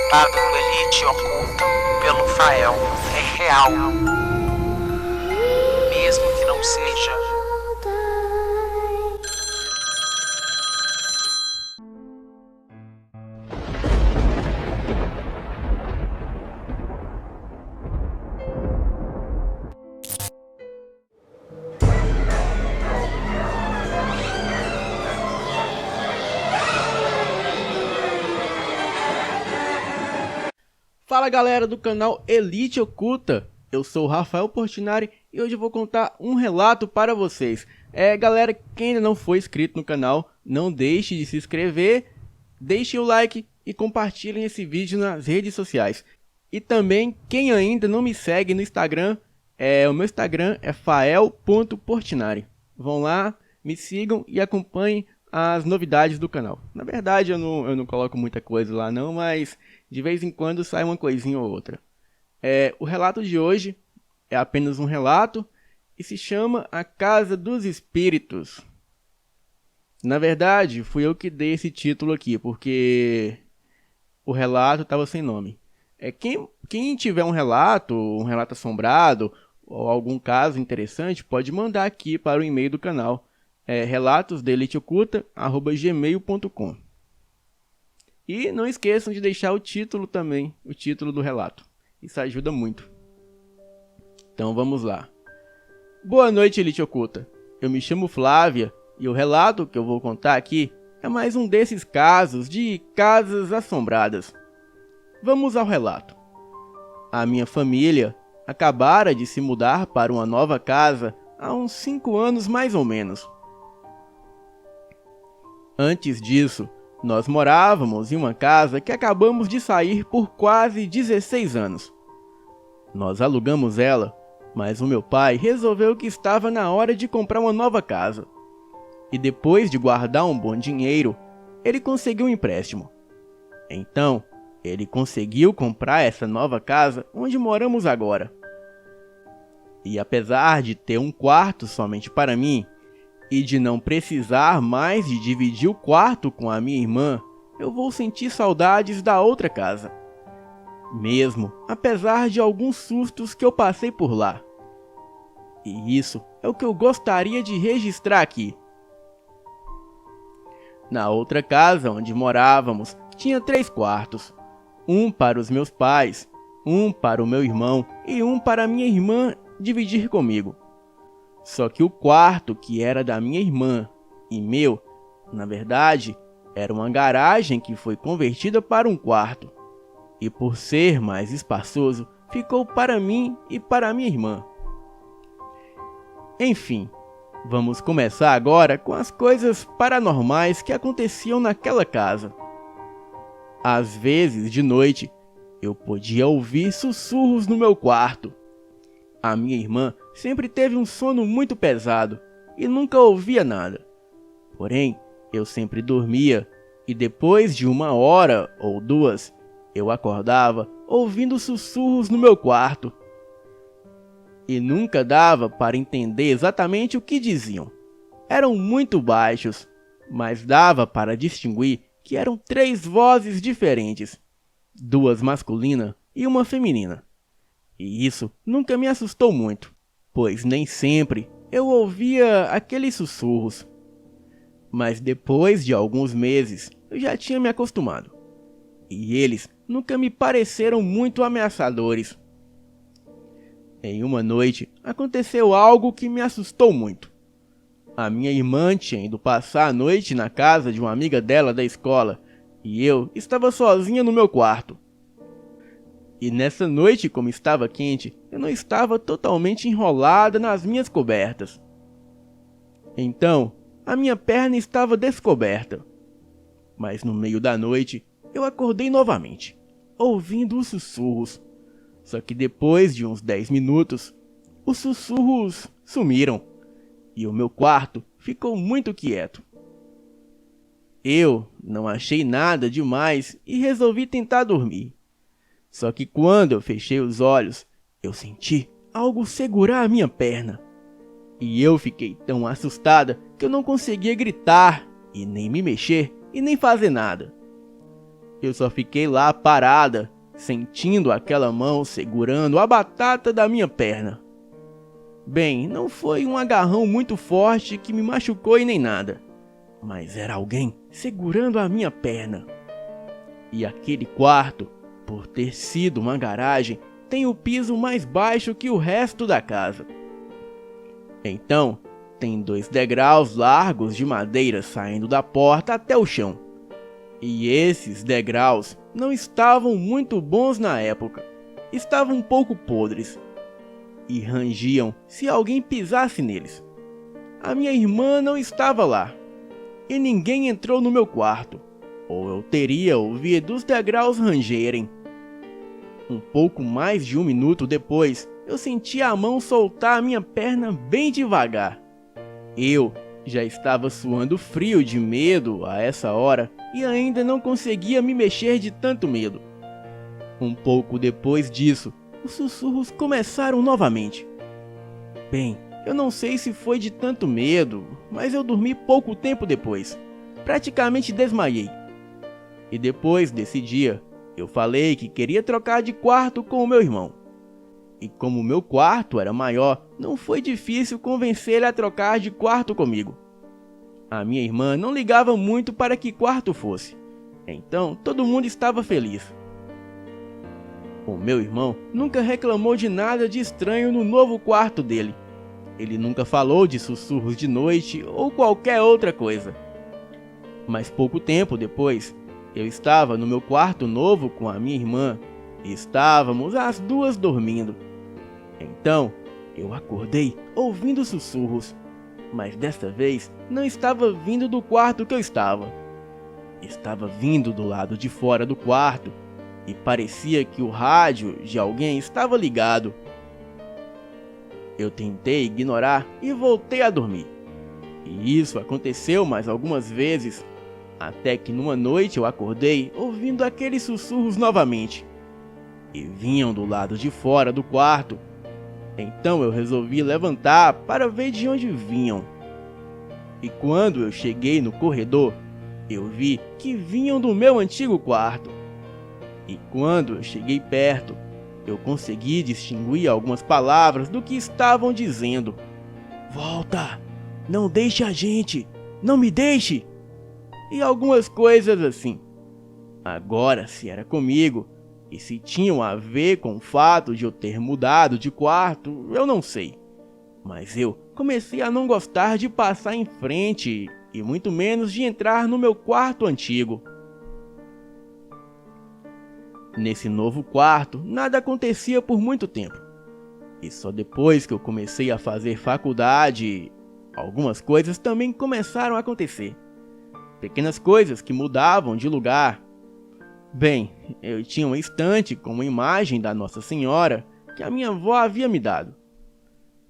relatado no Elite Oculta pelo Fael é real, mesmo que não seja. Fala galera do canal Elite Oculta, eu sou o Rafael Portinari e hoje eu vou contar um relato para vocês. Galera, quem ainda não foi inscrito no canal, não deixe de se inscrever, deixe o like e compartilhem esse vídeo nas redes sociais. E também, quem ainda não me segue no Instagram, o meu Instagram é fael.portinari. Vão lá, me sigam e acompanhem as novidades do canal. Na verdade eu não coloco muita coisa lá não, mas de vez em quando sai uma coisinha ou outra. O relato de hoje é apenas um relato e se chama A Casa dos Espíritos. Na verdade, fui eu que dei esse título aqui, porque o relato estava sem nome. Quem tiver um relato assombrado ou algum caso interessante, pode mandar aqui para o e-mail do canal. relatosdeliteoculta@gmail.com. E não esqueçam de deixar o título também, o título do relato. Isso ajuda muito. Então vamos lá. Boa noite, Elite Oculta. Eu me chamo Flávia e o relato que eu vou contar aqui é mais um desses casos de casas assombradas. Vamos ao relato. A minha família acabara de se mudar para uma nova casa há uns 5 anos mais ou menos. Antes disso, nós morávamos em uma casa que acabamos de sair por quase 16 anos. Nós alugamos ela, mas o meu pai resolveu que estava na hora de comprar uma nova casa. E depois de guardar um bom dinheiro, ele conseguiu um empréstimo. Então, ele conseguiu comprar essa nova casa onde moramos agora. E apesar de ter um quarto somente para mim, e de não precisar mais de dividir o quarto com a minha irmã, eu vou sentir saudades da outra casa. Mesmo apesar de alguns sustos que eu passei por lá. E isso é o que eu gostaria de registrar aqui. Na outra casa onde morávamos, tinha 3 quartos. Um para os meus pais, um para o meu irmão e um para minha irmã dividir comigo. Só que o quarto que era da minha irmã e meu, na verdade, era uma garagem que foi convertida para um quarto. E por ser mais espaçoso, ficou para mim e para minha irmã. Enfim, vamos começar agora com as coisas paranormais que aconteciam naquela casa. Às vezes, de noite, eu podia ouvir sussurros no meu quarto. A minha irmã sempre teve um sono muito pesado e nunca ouvia nada. Porém, eu sempre dormia e depois de 1 hora ou 2, eu acordava ouvindo sussurros no meu quarto. E nunca dava para entender exatamente o que diziam. Eram muito baixos, mas dava para distinguir que eram 3 vozes diferentes, 2 masculinas e uma feminina. E isso nunca me assustou muito, pois nem sempre eu ouvia aqueles sussurros. Mas depois de alguns meses, eu já tinha me acostumado. E eles nunca me pareceram muito ameaçadores. Em uma noite, aconteceu algo que me assustou muito. A minha irmã tinha ido passar a noite na casa de uma amiga dela da escola, e eu estava sozinha no meu quarto. E nessa noite, como estava quente, eu não estava totalmente enrolada nas minhas cobertas. Então, a minha perna estava descoberta. Mas no meio da noite, eu acordei novamente, ouvindo os sussurros. Só que depois de uns 10 minutos, os sussurros sumiram e o meu quarto ficou muito quieto. Eu não achei nada demais e resolvi tentar dormir. Só que quando eu fechei os olhos, eu senti algo segurar a minha perna. E eu fiquei tão assustada que eu não conseguia gritar, e nem me mexer, e nem fazer nada. Eu só fiquei lá parada, sentindo aquela mão segurando a batata da minha perna. Bem, não foi um agarrão muito forte que me machucou e nem nada, mas era alguém segurando a minha perna. E aquele quarto, por ter sido uma garagem, tem o piso mais baixo que o resto da casa. Então, tem 2 degraus largos de madeira saindo da porta até o chão. E esses degraus não estavam muito bons na época. Estavam um pouco podres e rangiam se alguém pisasse neles. A minha irmã não estava lá e ninguém entrou no meu quarto, ou eu teria ouvido os degraus rangerem. Um pouco mais de 1 minuto depois, eu senti a mão soltar a minha perna bem devagar. Eu já estava suando frio de medo a essa hora e ainda não conseguia me mexer de tanto medo. Um pouco depois disso, os sussurros começaram novamente. Bem, eu não sei se foi de tanto medo, mas eu dormi pouco tempo depois. Praticamente desmaiei. E depois desse dia, eu falei que queria trocar de quarto com o meu irmão. E como o meu quarto era maior, não foi difícil convencer ele a trocar de quarto comigo. A minha irmã não ligava muito para que quarto fosse, então todo mundo estava feliz. O meu irmão nunca reclamou de nada de estranho no novo quarto dele. Ele nunca falou de sussurros de noite ou qualquer outra coisa. Mas pouco tempo depois, eu estava no meu quarto novo com a minha irmã e estávamos as duas dormindo. Então, eu acordei ouvindo sussurros, mas desta vez não estava vindo do quarto que eu estava. Estava vindo do lado de fora do quarto e parecia que o rádio de alguém estava ligado. Eu tentei ignorar e voltei a dormir. E isso aconteceu mais algumas vezes, até que numa noite eu acordei ouvindo aqueles sussurros novamente. E vinham do lado de fora do quarto. Então eu resolvi levantar para ver de onde vinham. E quando eu cheguei no corredor, eu vi que vinham do meu antigo quarto. E quando eu cheguei perto, eu consegui distinguir algumas palavras do que estavam dizendo. Volta! Não deixe a gente! Não me deixe! E algumas coisas assim. Agora, se era comigo, e se tinham a ver com o fato de eu ter mudado de quarto, eu não sei. Mas eu comecei a não gostar de passar em frente e muito menos de entrar no meu quarto antigo. Nesse novo quarto, nada acontecia por muito tempo. E só depois que eu comecei a fazer faculdade, algumas coisas também começaram a acontecer. Pequenas coisas que mudavam de lugar. Bem, eu tinha uma estante com uma imagem da Nossa Senhora que a minha avó havia me dado.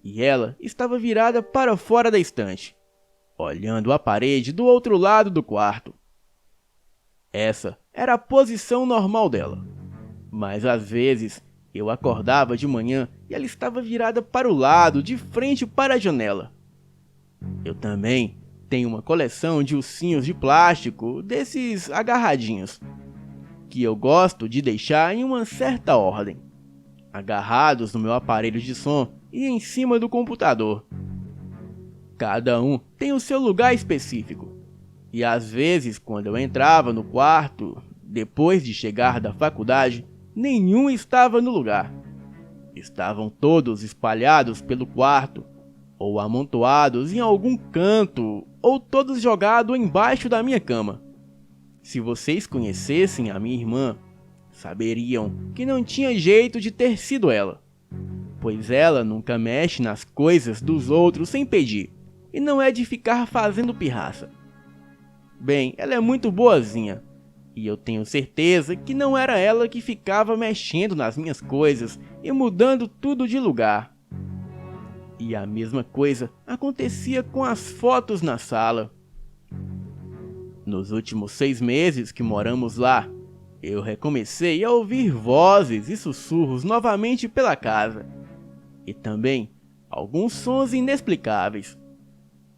E ela estava virada para fora da estante, olhando a parede do outro lado do quarto. Essa era a posição normal dela. Mas às vezes eu acordava de manhã e ela estava virada para o lado, de frente para a janela. Eu também tenho uma coleção de ursinhos de plástico, desses agarradinhos, que eu gosto de deixar em uma certa ordem, agarrados no meu aparelho de som e em cima do computador. Cada um tem o seu lugar específico, e às vezes quando eu entrava no quarto, depois de chegar da faculdade, nenhum estava no lugar. Estavam todos espalhados pelo quarto, ou amontoados em algum canto, ou todos jogados embaixo da minha cama. Se vocês conhecessem a minha irmã, saberiam que não tinha jeito de ter sido ela, pois ela nunca mexe nas coisas dos outros sem pedir, e não é de ficar fazendo pirraça. Bem, ela é muito boazinha, e eu tenho certeza que não era ela que ficava mexendo nas minhas coisas e mudando tudo de lugar. E a mesma coisa acontecia com as fotos na sala. Nos últimos 6 meses que moramos lá, eu recomecei a ouvir vozes e sussurros novamente pela casa. E também alguns sons inexplicáveis.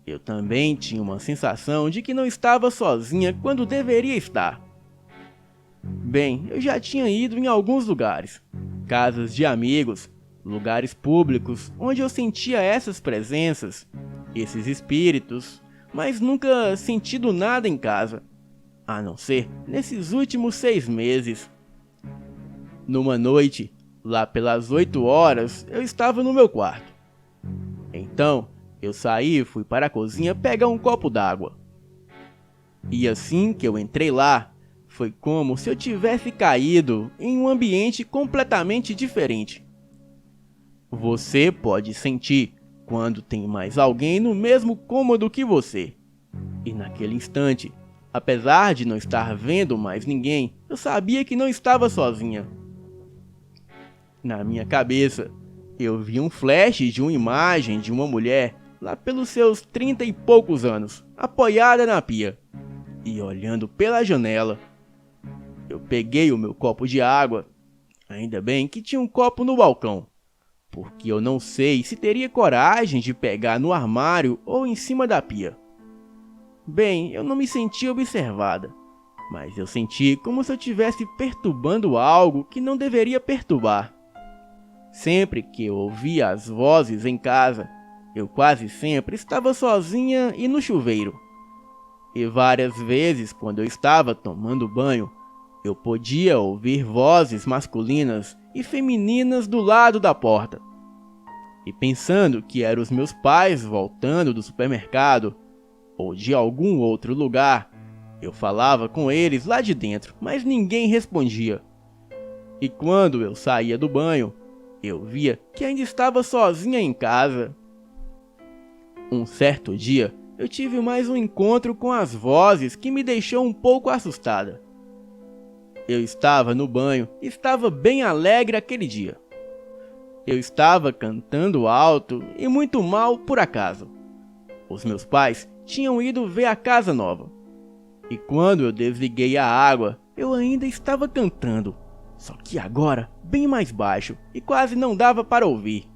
Eu também tinha uma sensação de que não estava sozinha quando deveria estar. Bem, eu já tinha ido em alguns lugares, casas de amigos, lugares públicos, onde eu sentia essas presenças, esses espíritos, mas nunca sentido nada em casa, a não ser nesses últimos 6 meses. Numa noite, lá pelas 8 horas, eu estava no meu quarto. Então, eu saí e fui para a cozinha pegar um copo d'água. E assim que eu entrei lá, foi como se eu tivesse caído em um ambiente completamente diferente. Você pode sentir quando tem mais alguém no mesmo cômodo que você. E naquele instante, apesar de não estar vendo mais ninguém, eu sabia que não estava sozinha. Na minha cabeça, eu vi um flash de uma imagem de uma mulher lá pelos seus 30 e poucos anos, apoiada na pia e olhando pela janela. Eu peguei o meu copo de água, ainda bem que tinha um copo no balcão, porque eu não sei se teria coragem de pegar no armário ou em cima da pia. Bem, eu não me senti observada, mas eu senti como se eu estivesse perturbando algo que não deveria perturbar. Sempre que eu ouvia as vozes em casa, eu quase sempre estava sozinha e no chuveiro. E várias vezes, quando eu estava tomando banho, eu podia ouvir vozes masculinas e femininas do lado da porta. E pensando que eram os meus pais voltando do supermercado ou de algum outro lugar, eu falava com eles lá de dentro, mas ninguém respondia. E quando eu saía do banho, eu via que ainda estava sozinha em casa. Um certo dia, eu tive mais um encontro com as vozes que me deixou um pouco assustada. Eu estava no banho e estava bem alegre aquele dia. Eu estava cantando alto e muito mal por acaso. Os meus pais tinham ido ver a casa nova. E quando eu desliguei a água, eu ainda estava cantando, só que agora bem mais baixo e quase não dava para ouvir.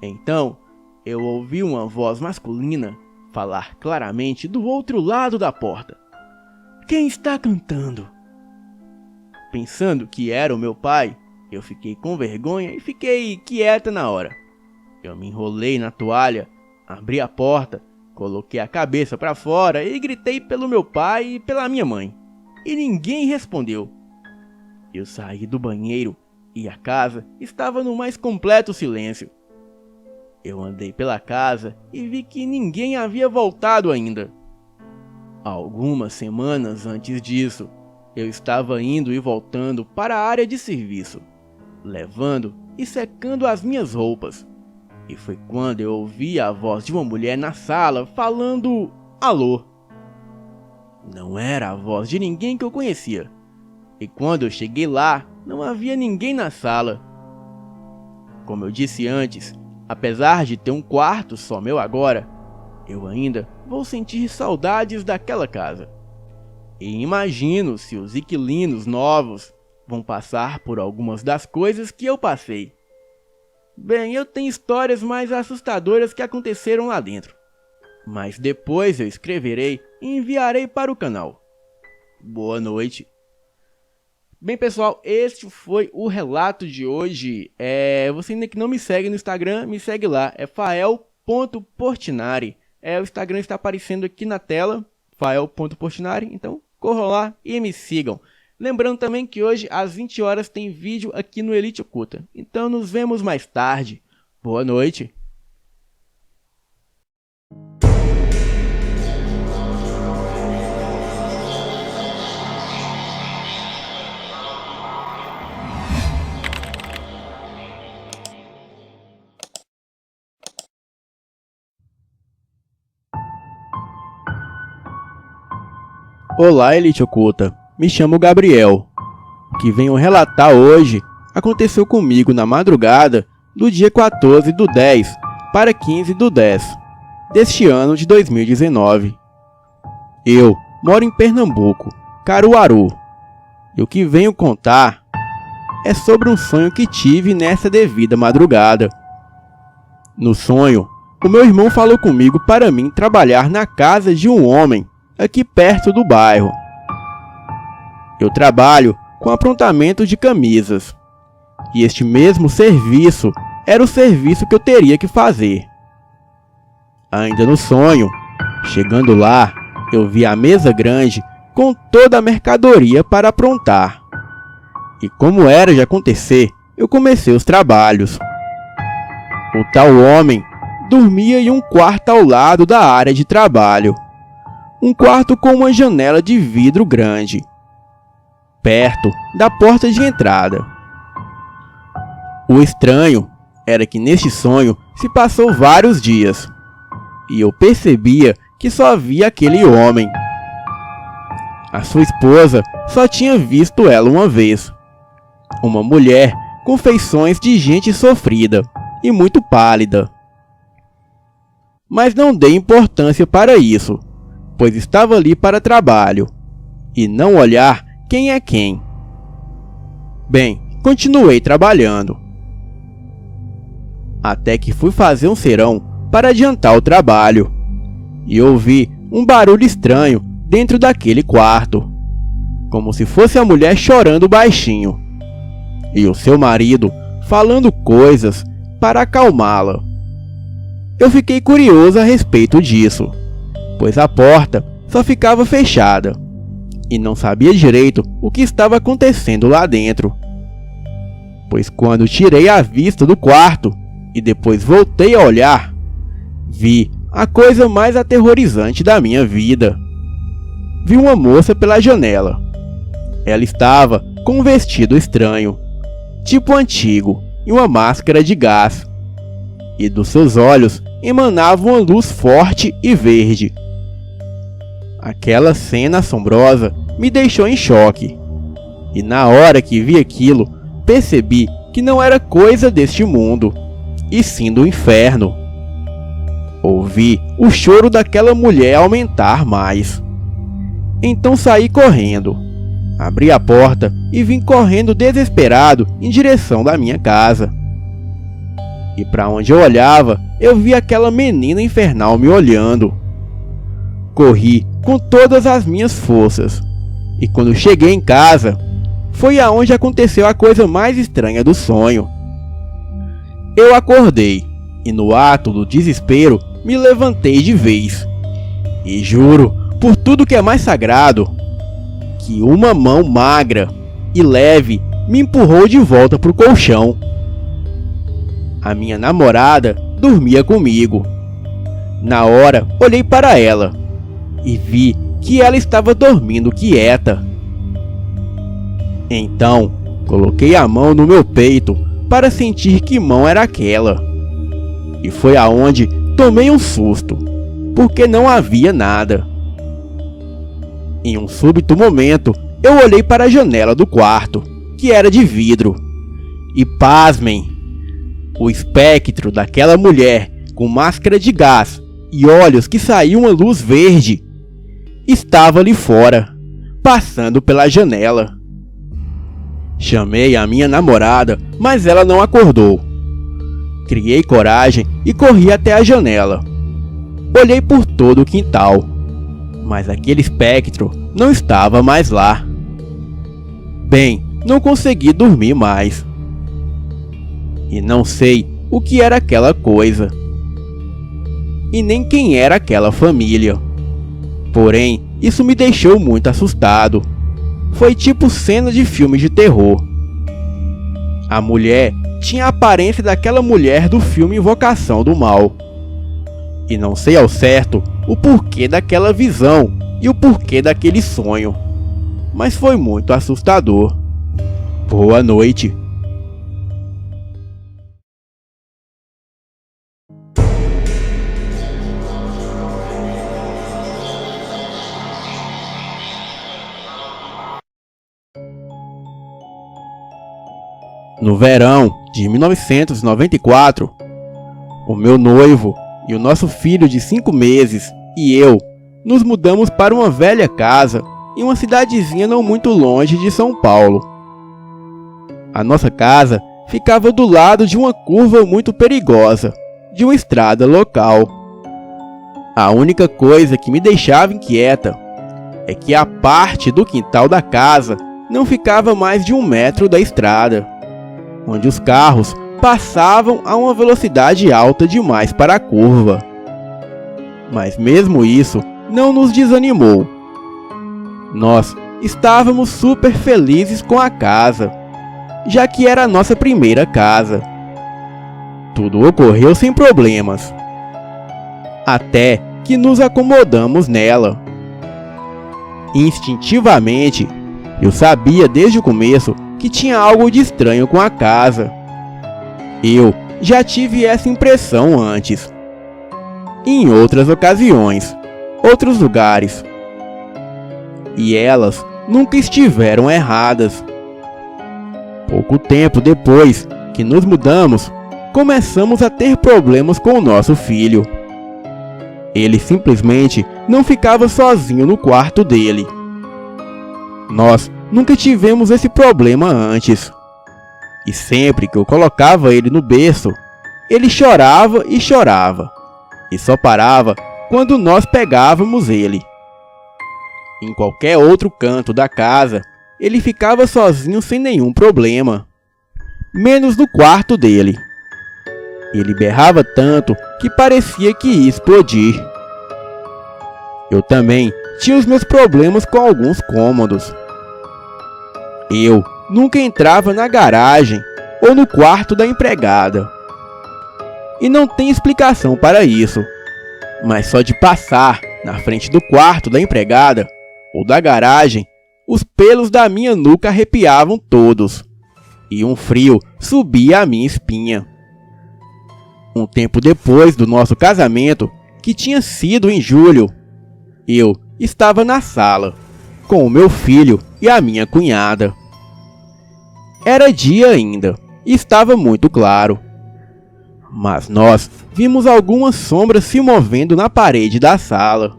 Então, eu ouvi uma voz masculina falar claramente do outro lado da porta. Quem está cantando? Pensando que era o meu pai, eu fiquei com vergonha e fiquei quieta na hora. Eu me enrolei na toalha, abri a porta, coloquei a cabeça para fora e gritei pelo meu pai e pela minha mãe. E ninguém respondeu. Eu saí do banheiro e a casa estava no mais completo silêncio. Eu andei pela casa e vi que ninguém havia voltado ainda. Algumas semanas antes disso, eu estava indo e voltando para a área de serviço, levando e secando as minhas roupas. E foi quando eu ouvi a voz de uma mulher na sala falando alô. Não era a voz de ninguém que eu conhecia. E quando eu cheguei lá, não havia ninguém na sala. Como eu disse antes, apesar de ter um quarto só meu agora, eu ainda vou sentir saudades daquela casa. E imagino se os inquilinos novos vão passar por algumas das coisas que eu passei. Bem, eu tenho histórias mais assustadoras que aconteceram lá dentro, mas depois eu escreverei e enviarei para o canal. Boa noite. Bem, pessoal, este foi o relato de hoje. Você ainda que não me segue no Instagram, me segue lá, é fael.portinari. O Instagram está aparecendo aqui na tela, fael.portinari, então corram lá e me sigam. Lembrando também que hoje às 20 horas tem vídeo aqui no Elite Oculta. Então nos vemos mais tarde. Boa noite. Olá, Elite Oculta. Me chamo Gabriel. O que venho relatar hoje aconteceu comigo na madrugada do dia 14/10 para 15/10 deste ano de 2019. Eu moro em Pernambuco, Caruaru, e o que venho contar é sobre um sonho que tive nessa devida madrugada. No sonho, o meu irmão falou comigo para mim trabalhar na casa de um homem aqui perto do bairro. Eu trabalho com aprontamento de camisas. E este mesmo serviço era o serviço que eu teria que fazer. Ainda no sonho, chegando lá, eu vi a mesa grande com toda a mercadoria para aprontar. E como era de acontecer, eu comecei os trabalhos. O tal homem dormia em um quarto ao lado da área de trabalho. Um quarto com uma janela de vidro grande, perto da porta de entrada. O estranho era que neste sonho se passou vários dias, e eu percebia que só via aquele homem. A sua esposa só tinha visto ela uma vez. Uma mulher com feições de gente sofrida e muito pálida. Mas não dei importância para isso, pois estava ali para trabalho, e não olhar quem é quem. Bem, continuei trabalhando. Até que fui fazer um serão para adiantar o trabalho, e ouvi um barulho estranho dentro daquele quarto, como se fosse a mulher chorando baixinho, e o seu marido falando coisas para acalmá-la. Eu fiquei curioso a respeito disso, pois a porta só ficava fechada, e não sabia direito o que estava acontecendo lá dentro. Pois quando tirei a vista do quarto e depois voltei a olhar, vi a coisa mais aterrorizante da minha vida. Vi uma moça pela janela. Ela estava com um vestido estranho, tipo antigo, e uma máscara de gás. E dos seus olhos emanava uma luz forte e verde. Aquela cena assombrosa me deixou em choque. E na hora que vi aquilo, percebi que não era coisa deste mundo, e sim do inferno. Ouvi o choro daquela mulher aumentar mais. Então saí correndo, abri a porta e vim correndo desesperado em direção da minha casa. E para onde eu olhava, eu vi aquela menina infernal me olhando. Corri com todas as minhas forças, e quando cheguei em casa, foi aonde aconteceu a coisa mais estranha do sonho. Eu acordei, e no ato do desespero, me levantei de vez. E juro, por tudo que é mais sagrado, que uma mão magra e leve me empurrou de volta pro colchão. A minha namorada dormia comigo. Na hora, olhei para ela e vi que ela estava dormindo quieta. Então, coloquei a mão no meu peito para sentir que mão era aquela. E foi aonde tomei um susto, porque não havia nada. Em um súbito momento, eu olhei para a janela do quarto, que era de vidro. E pasmem, o espectro daquela mulher com máscara de gás e olhos que saíam uma luz verde estava ali fora, passando pela janela. Chamei a minha namorada, mas ela não acordou. Criei coragem e corri até a janela. Olhei por todo o quintal, mas aquele espectro não estava mais lá. Bem, não consegui dormir mais. E não sei o que era aquela coisa, e nem quem era aquela família. Porém, isso me deixou muito assustado. Foi tipo cena de filme de terror. A mulher tinha a aparência daquela mulher do filme Invocação do Mal. E não sei ao certo o porquê daquela visão e o porquê daquele sonho, mas foi muito assustador. Boa noite. No verão de 1994, o meu noivo e o nosso filho de 5 meses e eu nos mudamos para uma velha casa em uma cidadezinha não muito longe de São Paulo. A nossa casa ficava do lado de uma curva muito perigosa de uma estrada local. A única coisa que me deixava inquieta é que a parte do quintal da casa não ficava mais de 1 metro da estrada, onde os carros passavam a uma velocidade alta demais para a curva. Mas mesmo isso não nos desanimou. Nós estávamos super felizes com a casa, já que era a nossa primeira casa. Tudo ocorreu sem problemas, até que nos acomodamos nela. Instintivamente, eu sabia desde o começo que tinha algo de estranho com a casa. Eu já tive essa impressão antes, em outras ocasiões, outros lugares. E elas nunca estiveram erradas. Pouco tempo depois que nos mudamos, começamos a ter problemas com o nosso filho. Ele simplesmente não ficava sozinho no quarto dele. Nós nunca tivemos esse problema antes. E sempre que eu colocava ele no berço, ele chorava e chorava. E só parava quando nós pegávamos ele. Em qualquer outro canto da casa, ele ficava sozinho sem nenhum problema. Menos no quarto dele. Ele berrava tanto que parecia que ia explodir. Eu também tinha os meus problemas com alguns cômodos. Eu nunca entrava na garagem ou no quarto da empregada. E não tem explicação para isso, mas só de passar na frente do quarto da empregada ou da garagem, os pelos da minha nuca arrepiavam todos, e um frio subia a minha espinha. Um tempo depois do nosso casamento, que tinha sido em julho, eu estava na sala, com o meu filho e a minha cunhada. Era dia ainda, e estava muito claro. Mas nós vimos algumas sombras se movendo na parede da sala.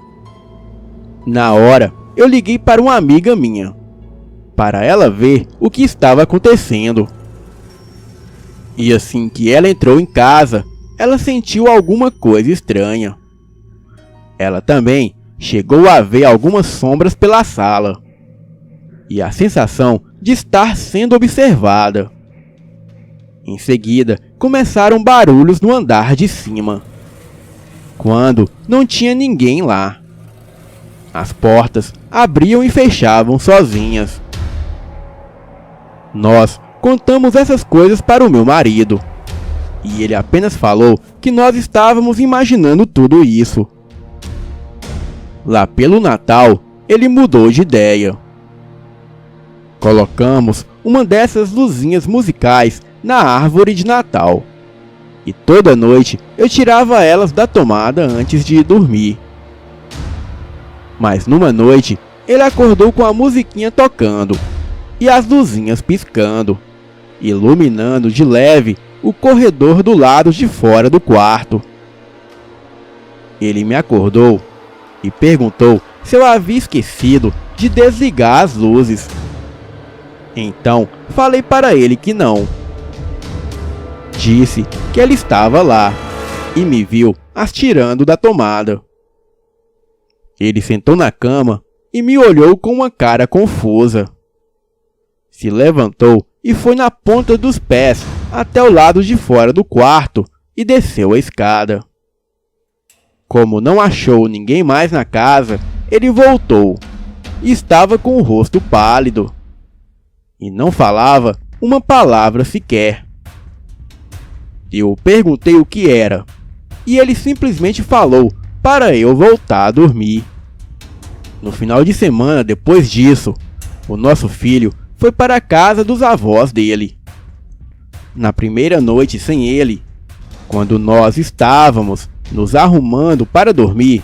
Na hora, eu liguei para uma amiga minha, para ela ver o que estava acontecendo. E assim que ela entrou em casa, ela sentiu alguma coisa estranha. Ela também chegou a ver algumas sombras pela sala, e a sensação de estar sendo observada. Em seguida, começaram barulhos no andar de cima, quando não tinha ninguém lá. As portas abriam e fechavam sozinhas. Nós contamos essas coisas para o meu marido, e ele apenas falou que nós estávamos imaginando tudo isso. Lá pelo Natal, ele mudou de ideia. Colocamos uma dessas luzinhas musicais na árvore de Natal, e toda noite eu tirava elas da tomada antes de ir dormir. Mas numa noite, ele acordou com a musiquinha tocando e as luzinhas piscando, iluminando de leve o corredor do lado de fora do quarto. Ele me acordou e perguntou se eu havia esquecido de desligar as luzes. Então falei para ele que não. Disse que ela estava lá e me viu as tirando da tomada. Ele sentou na cama e me olhou com uma cara confusa. Se levantou e foi na ponta dos pés até o lado de fora do quarto e desceu a escada. Como não achou ninguém mais na casa, ele voltou e estava com o rosto pálido e não falava uma palavra sequer. Eu perguntei o que era e ele simplesmente falou para eu voltar a dormir. No final de semana depois disso, o nosso filho foi para a casa dos avós dele. Na primeira noite sem ele, quando nós estávamos nos arrumando para dormir,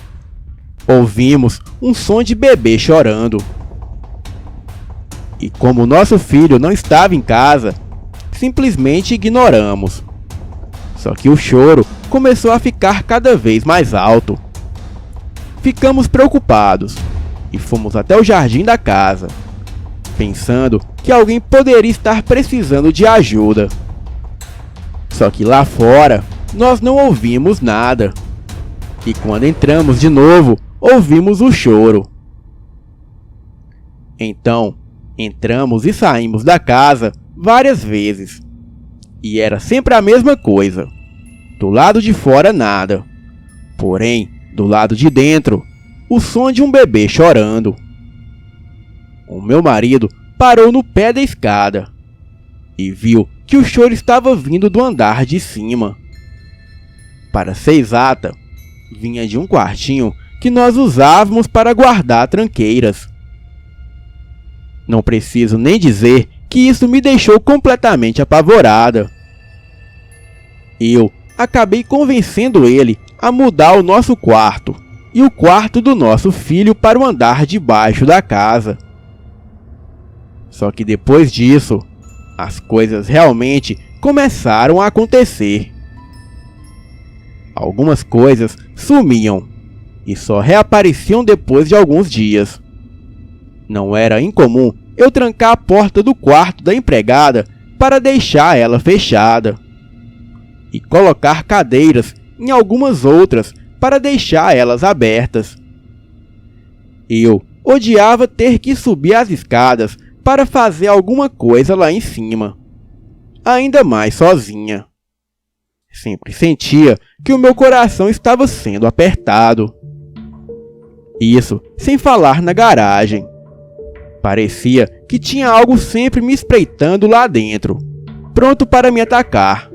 ouvimos um som de bebê chorando. E como nosso filho não estava em casa, simplesmente ignoramos. Só que o choro começou a ficar cada vez mais alto. Ficamos preocupados e fomos até o jardim da casa, pensando que alguém poderia estar precisando de ajuda. Só que lá fora, nós não ouvimos nada. E quando entramos de novo, ouvimos o choro. Então, Entramos e saímos da casa várias vezes. E era sempre a mesma coisa. Do lado de fora nada. Porém, do lado de dentro, o som de um bebê chorando. O meu marido parou no pé da escada e viu que o choro estava vindo do andar de cima. Para ser exata, vinha de um quartinho que nós usávamos para guardar tranqueiras. Não preciso nem dizer que isso me deixou completamente apavorada. Eu acabei convencendo ele a mudar o nosso quarto e o quarto do nosso filho para o andar de baixo da casa. Só que depois disso, as coisas realmente começaram a acontecer. Algumas coisas sumiam e só reapareciam depois de alguns dias. Não era incomum eu trancar a porta do quarto da empregada para deixar ela fechada e colocar cadeiras em algumas outras para deixar elas abertas. Eu odiava ter que subir as escadas para fazer alguma coisa lá em cima, ainda mais sozinha. Sempre sentia que o meu coração estava sendo apertado. Isso sem falar na garagem. Parecia que tinha algo sempre me espreitando lá dentro, pronto para me atacar.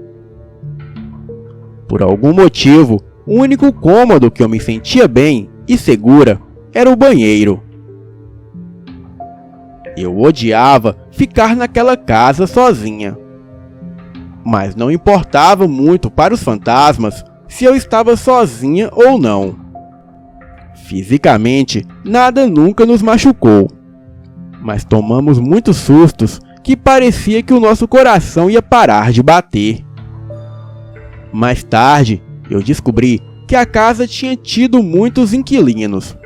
Por algum motivo, o único cômodo que eu me sentia bem e segura era o banheiro. Eu odiava ficar naquela casa sozinha. Mas não importava muito para os fantasmas se eu estava sozinha ou não. Fisicamente, nada nunca nos machucou. Mas tomamos muitos sustos que parecia que o nosso coração ia parar de bater. Mais tarde, eu descobri que a casa tinha tido muitos inquilinos,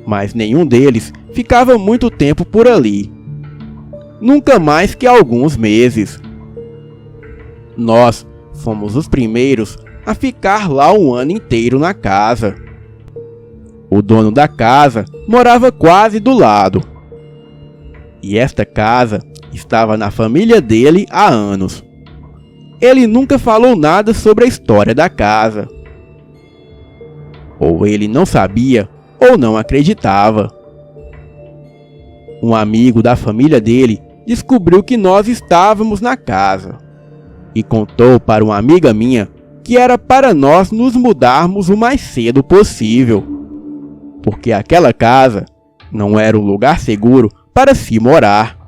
mas nenhum deles ficava muito tempo por ali. Nunca mais que alguns meses. Nós fomos os primeiros a ficar lá um ano inteiro na casa. O dono da casa morava quase do lado. E esta casa estava na família dele há anos. Ele nunca falou nada sobre a história da casa. Ou ele não sabia, ou não acreditava. Um amigo da família dele descobriu que nós estávamos na casa e contou para uma amiga minha que era para nós nos mudarmos o mais cedo possível, porque aquela casa não era um lugar seguro para se morar.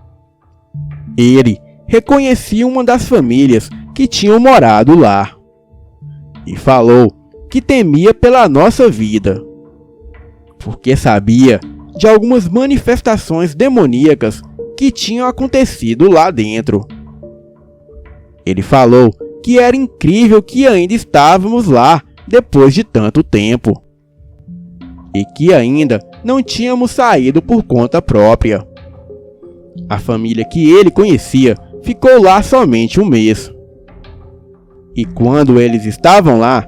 Ele reconhecia uma das famílias que tinham morado lá e falou que temia pela nossa vida, porque sabia de algumas manifestações demoníacas que tinham acontecido lá dentro. Ele falou que era incrível que ainda estávamos lá depois de tanto tempo e que ainda não tínhamos saído por conta própria. A família que ele conhecia ficou lá somente um mês. E quando eles estavam lá,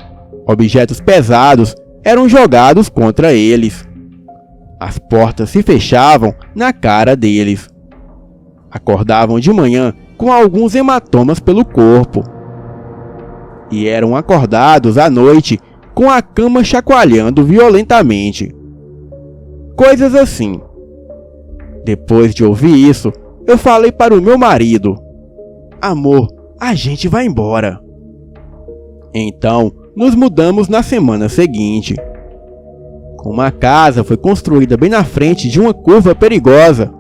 objetos pesados eram jogados contra eles. As portas se fechavam na cara deles. Acordavam de manhã com alguns hematomas pelo corpo. E eram acordados à noite com a cama chacoalhando violentamente. Coisas assim. Depois de ouvir isso, eu falei para o meu marido: "Amor, a gente vai embora." Então, nos mudamos na semana seguinte. Como a casa foi construída bem na frente de uma curva perigosa.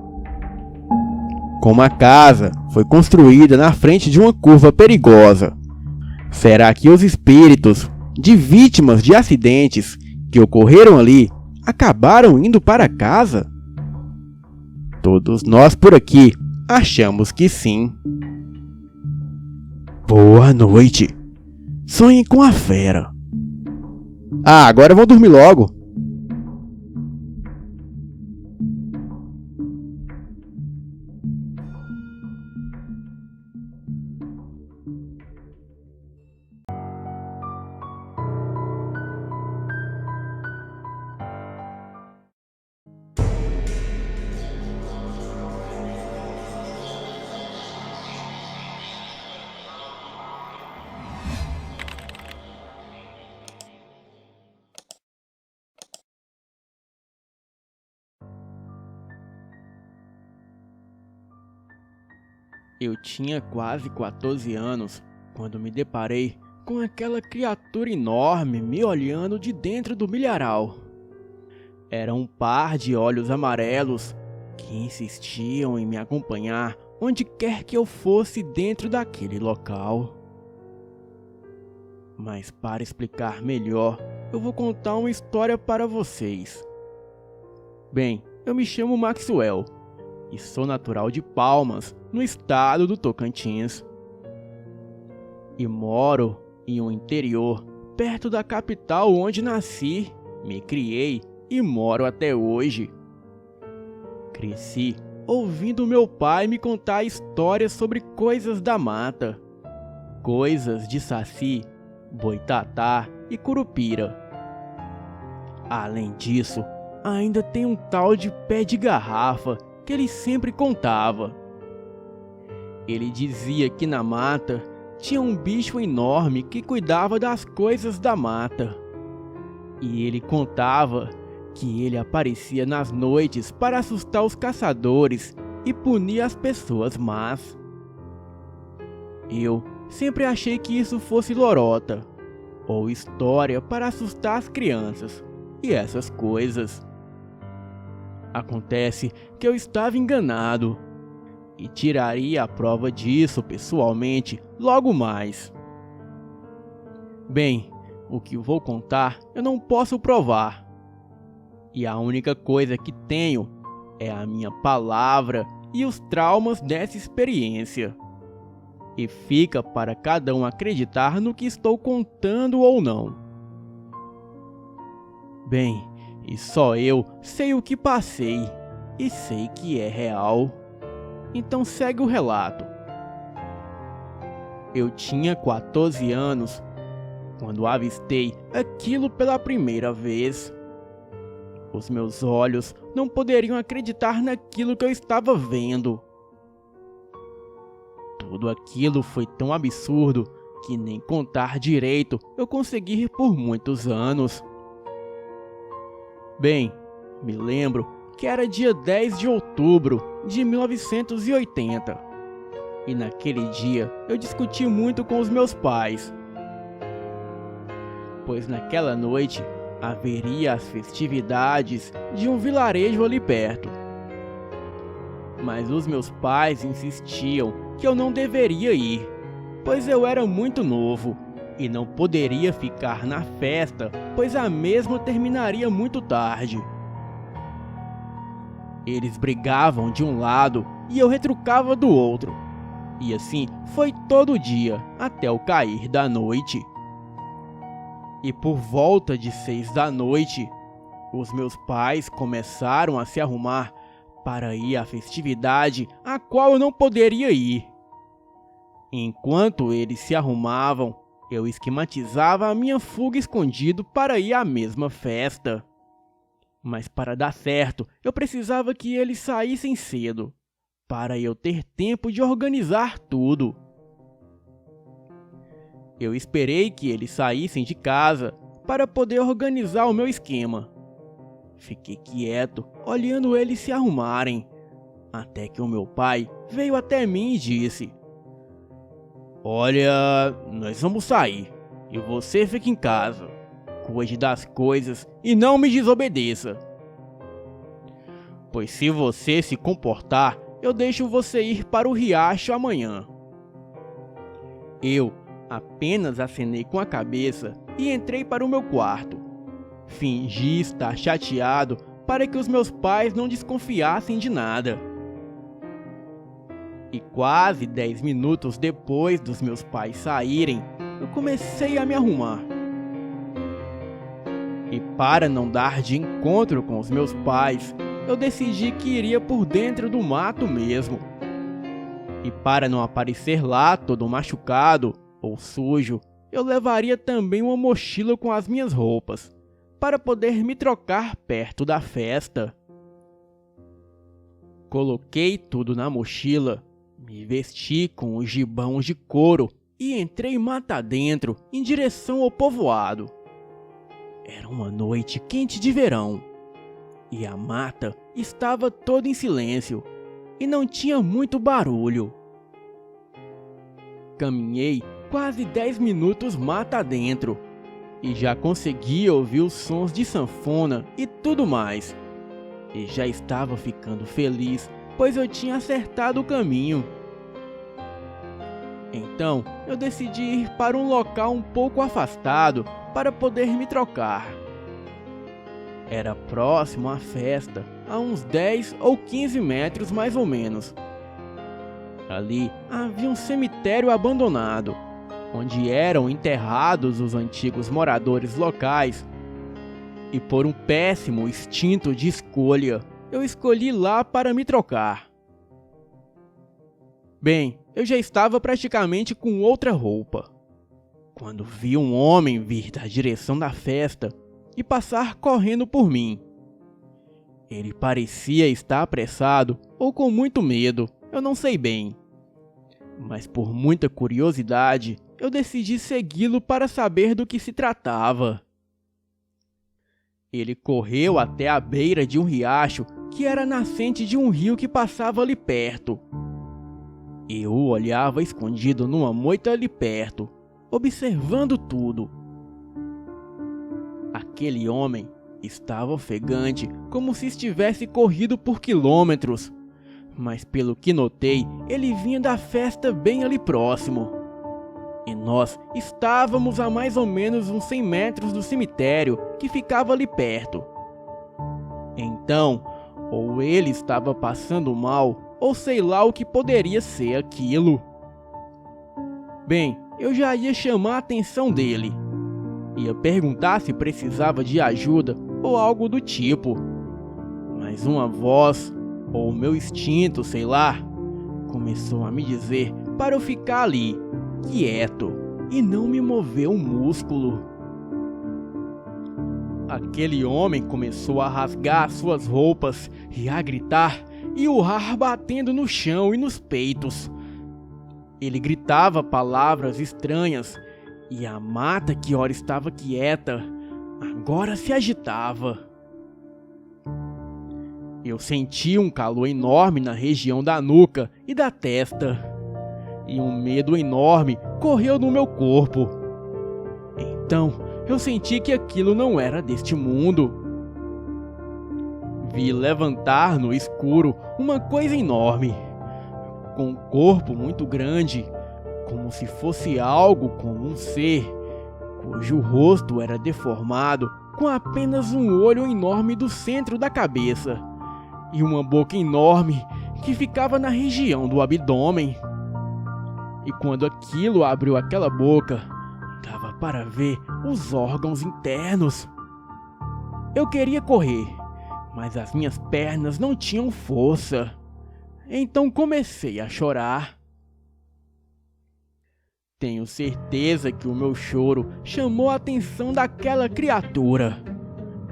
Será que os espíritos de vítimas de acidentes que ocorreram ali acabaram indo para casa? Todos nós por aqui achamos que sim. Boa noite. Sonhem com a fera. Agora vão dormir logo. Eu tinha quase 14 anos quando me deparei com aquela criatura enorme me olhando de dentro do milharal. Era um par de olhos amarelos que insistiam em me acompanhar onde quer que eu fosse dentro daquele local. Mas para explicar melhor, eu vou contar uma história para vocês. Bem, eu me chamo Maxwell e sou natural de Palmas, no estado do Tocantins. E moro em um interior, perto da capital onde nasci, me criei e moro até hoje. Cresci ouvindo meu pai me contar histórias sobre coisas da mata, coisas de saci, boitatá e curupira. Além disso, ainda tem um tal de pé de garrafa que ele sempre contava. Ele dizia que na mata tinha um bicho enorme que cuidava das coisas da mata. E ele contava que ele aparecia nas noites para assustar os caçadores e punir as pessoas más. Eu sempre achei que isso fosse lorota, ou história para assustar as crianças, e essas coisas. Acontece que eu estava enganado, e tiraria a prova disso pessoalmente logo mais. Bem, o que vou contar eu não posso provar, e a única coisa que tenho é a minha palavra e os traumas dessa experiência. E fica para cada um acreditar no que estou contando ou não. Bem, e só eu sei o que passei, e sei que é real. Então segue o relato. Eu tinha 14 anos quando avistei aquilo pela primeira vez. Os meus olhos não poderiam acreditar naquilo que eu estava vendo. Tudo aquilo foi tão absurdo que nem contar direito eu consegui rir por muitos anos. Bem, me lembro que era dia 10 de outubro de 1980. E naquele dia eu discuti muito com os meus pais. Pois naquela noite haveria as festividades de um vilarejo ali perto. Mas os meus pais insistiam que eu não deveria ir, pois eu era muito novo e não poderia ficar na festa, pois a mesma terminaria muito tarde. Eles brigavam de um lado e eu retrucava do outro, e assim foi todo dia até o cair da noite. E por volta de 6 da noite, os meus pais começaram a se arrumar para ir à festividade a qual eu não poderia ir. Enquanto eles se arrumavam, eu esquematizava a minha fuga escondido para ir à mesma festa. Mas para dar certo, eu precisava que eles saíssem cedo, para eu ter tempo de organizar tudo. Eu esperei que eles saíssem de casa para poder organizar o meu esquema. Fiquei quieto, olhando eles se arrumarem, até que o meu pai veio até mim e disse: "Olha, nós vamos sair, e você fica em casa. Cuide das coisas e não me desobedeça. Pois se você se comportar, eu deixo você ir para o riacho amanhã." Eu apenas acenei com a cabeça e entrei para o meu quarto. Fingi estar chateado para que os meus pais não desconfiassem de nada. E quase 10 minutos depois dos meus pais saírem, eu comecei a me arrumar. E para não dar de encontro com os meus pais, eu decidi que iria por dentro do mato mesmo. E para não aparecer lá todo machucado ou sujo, eu levaria também uma mochila com as minhas roupas, para poder me trocar perto da festa. Coloquei tudo na mochila, me vesti com os gibãos de couro e entrei mata dentro em direção ao povoado. Era uma noite quente de verão, e a mata estava toda em silêncio, e não tinha muito barulho. Caminhei quase 10 minutos mata dentro e já conseguia ouvir os sons de sanfona e tudo mais. E já estava ficando feliz, pois eu tinha acertado o caminho. Então eu decidi ir para um local um pouco afastado para poder me trocar. Era próximo à festa, a uns 10 ou 15 metros mais ou menos. Ali havia um cemitério abandonado, onde eram enterrados os antigos moradores locais. E por um péssimo instinto de escolha, eu escolhi lá para me trocar. Bem, eu já estava praticamente com outra roupa, quando vi um homem vir da direção da festa e passar correndo por mim. Ele parecia estar apressado ou com muito medo, eu não sei bem. Mas por muita curiosidade, eu decidi segui-lo para saber do que se tratava. Ele correu até a beira de um riacho que era a nascente de um rio que passava ali perto. Eu o olhava escondido numa moita ali perto, observando tudo. Aquele homem estava ofegante, como se estivesse corrido por quilômetros. Mas pelo que notei, ele vinha da festa bem ali próximo. E nós estávamos a mais ou menos uns 100 metros do cemitério que ficava ali perto. Então, ou ele estava passando mal, ou sei lá o que poderia ser aquilo. Bem, eu já ia chamar a atenção dele. Ia perguntar se precisava de ajuda ou algo do tipo. Mas uma voz, ou meu instinto, sei lá, começou a me dizer para eu ficar ali, quieto, e não me mover um músculo. Aquele homem começou a rasgar suas roupas e a gritar e urrar batendo no chão e nos peitos. Ele gritava palavras estranhas e a mata que ora estava quieta, agora se agitava. Eu senti um calor enorme na região da nuca e da testa, e um medo enorme correu no meu corpo. Então eu senti que aquilo não era deste mundo. Vi levantar no escuro uma coisa enorme, com um corpo muito grande, como se fosse algo como um ser, cujo rosto era deformado, com apenas um olho enorme do centro da cabeça, e uma boca enorme que ficava na região do abdômen. E quando aquilo abriu aquela boca, dava para ver os órgãos internos. Eu queria correr, mas as minhas pernas não tinham força. Então comecei a chorar. Tenho certeza que o meu choro chamou a atenção daquela criatura,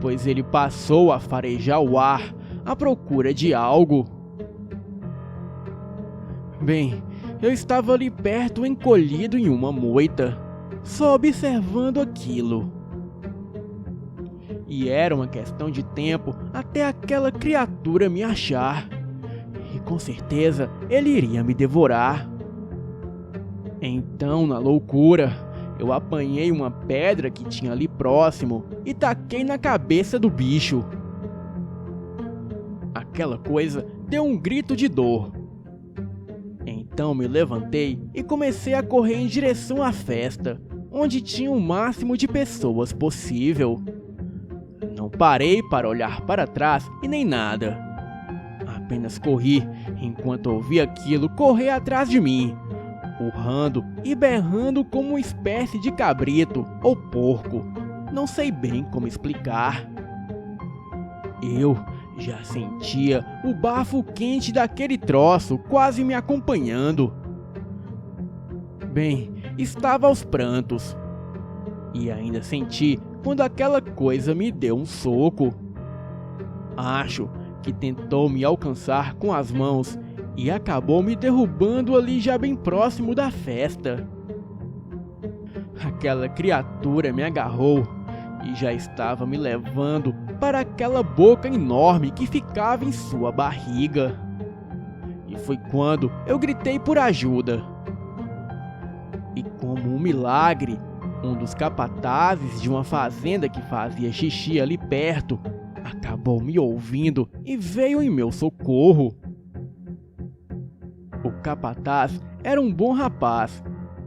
pois ele passou a farejar o ar à procura de algo. Bem, eu estava ali perto, encolhido em uma moita, só observando aquilo. E era uma questão de tempo até aquela criatura me achar, e com certeza ele iria me devorar. Então, na loucura, eu apanhei uma pedra que tinha ali próximo e taquei na cabeça do bicho. Aquela coisa deu um grito de dor. Então me levantei e comecei a correr em direção à festa, onde tinha o máximo de pessoas possível. Não parei para olhar para trás e nem nada. Apenas corri enquanto ouvi aquilo correr atrás de mim, urrando e berrando como uma espécie de cabrito ou porco. Não sei bem como explicar. Eu já sentia o bafo quente daquele troço quase me acompanhando. Bem, estava aos prantos. E ainda senti quando aquela coisa me deu um soco. Acho que tentou me alcançar com as mãos e acabou me derrubando ali já bem próximo da festa. Aquela criatura me agarrou e já estava me levando para aquela boca enorme que ficava em sua barriga. E foi quando eu gritei por ajuda. milagre, um dos capatazes de uma fazenda que fazia xixi ali perto acabou me ouvindo e veio em meu socorro. O capataz era um bom rapaz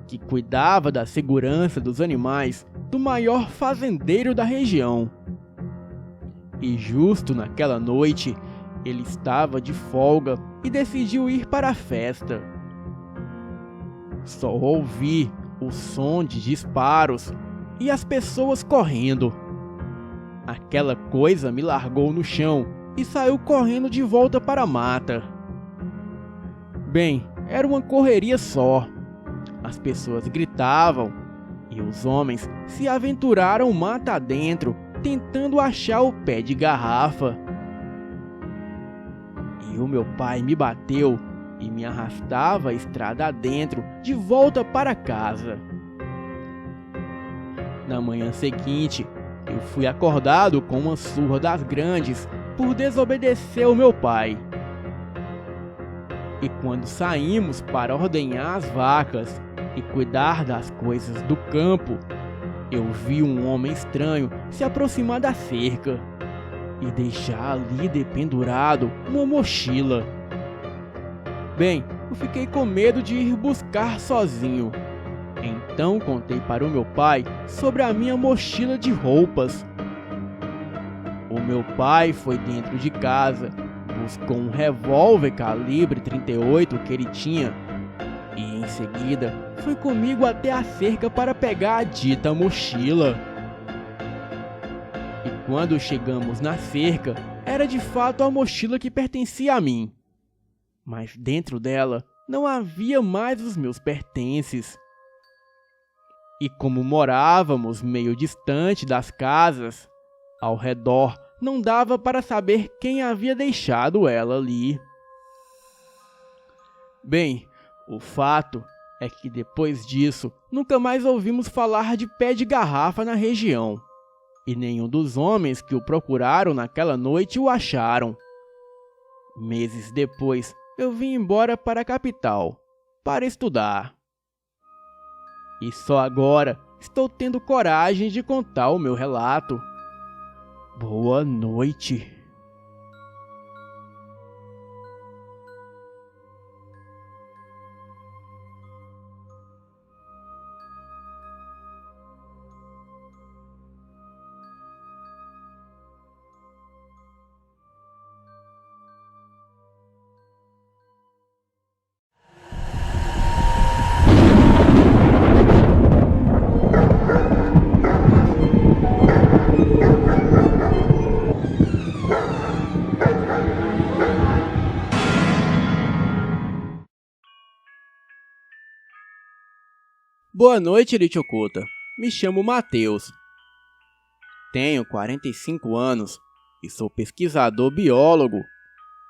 que cuidava da segurança dos animais do maior fazendeiro da região. E justo naquela noite, ele estava de folga e decidiu ir para a festa. Só ouvi o som de disparos e as pessoas correndo. Aquela coisa me largou no chão e saiu correndo de volta para a mata. Bem, era uma correria só. As pessoas gritavam e os homens se aventuraram mata adentro, tentando achar o pé de garrafa. E o meu pai me bateu e me arrastava a estrada adentro, de volta para casa. Na manhã seguinte, eu fui acordado com uma surra das grandes por desobedecer ao meu pai. E quando saímos para ordenhar as vacas e cuidar das coisas do campo, eu vi um homem estranho se aproximar da cerca e deixar ali dependurado uma mochila. Bem, eu fiquei com medo de ir buscar sozinho. Então contei para o meu pai sobre a minha mochila de roupas. O meu pai foi dentro de casa, buscou um revólver calibre 38 que ele tinha e em seguida foi comigo até a cerca para pegar a dita mochila. E quando chegamos na cerca, era de fato a mochila que pertencia a mim. Mas dentro dela não havia mais os meus pertences. E como morávamos meio distante das casas, ao redor não dava para saber quem havia deixado ela ali. Bem, o fato é que depois disso nunca mais ouvimos falar de pé de garrafa na região, e nenhum dos homens que o procuraram naquela noite o acharam. Meses depois, eu vim embora para a capital, para estudar. E só agora estou tendo coragem de contar o meu relato. Boa noite. Boa noite, Elite Oculta. Me chamo Matheus. Tenho 45 anos e sou pesquisador biólogo.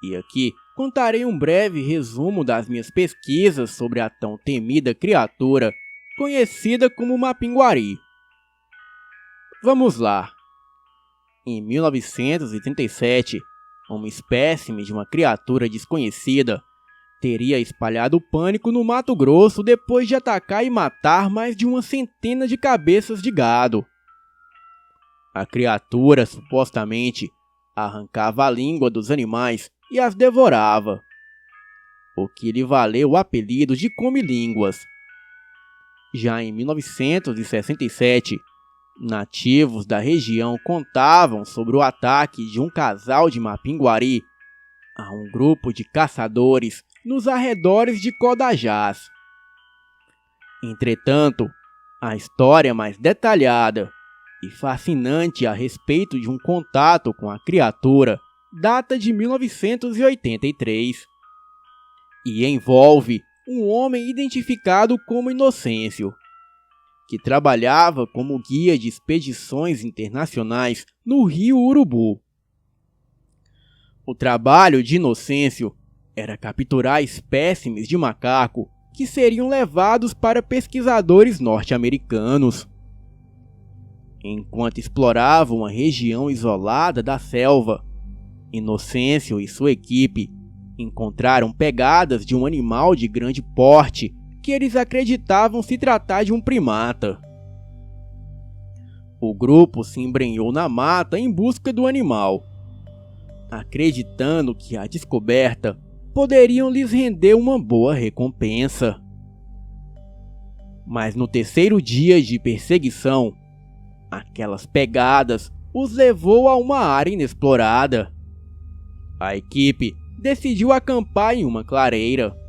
E aqui contarei um breve resumo das minhas pesquisas sobre a tão temida criatura conhecida como Mapinguari. Vamos lá. Em 1937, uma espécime de uma criatura desconhecida teria espalhado pânico no Mato Grosso depois de atacar e matar mais de uma centena de cabeças de gado. A criatura, supostamente, arrancava a língua dos animais e as devorava, o que lhe valeu o apelido de come-línguas. Já em 1967, nativos da região contavam sobre o ataque de um casal de Mapinguari a um grupo de caçadores nos arredores de Codajás. Entretanto, a história mais detalhada e fascinante a respeito de um contato com a criatura data de 1983 e envolve um homem identificado como Inocêncio, que trabalhava como guia de expedições internacionais no Rio Urubu. O trabalho de Inocêncio era capturar espécimes de macaco que seriam levados para pesquisadores norte-americanos. Enquanto explorava uma região isolada da selva, Inocêncio e sua equipe encontraram pegadas de um animal de grande porte que eles acreditavam se tratar de um primata. O grupo se embrenhou na mata em busca do animal, acreditando que a descoberta poderiam lhes render uma boa recompensa. Mas no terceiro dia de perseguição, aquelas pegadas os levou a uma área inexplorada. A equipe decidiu acampar em uma clareira.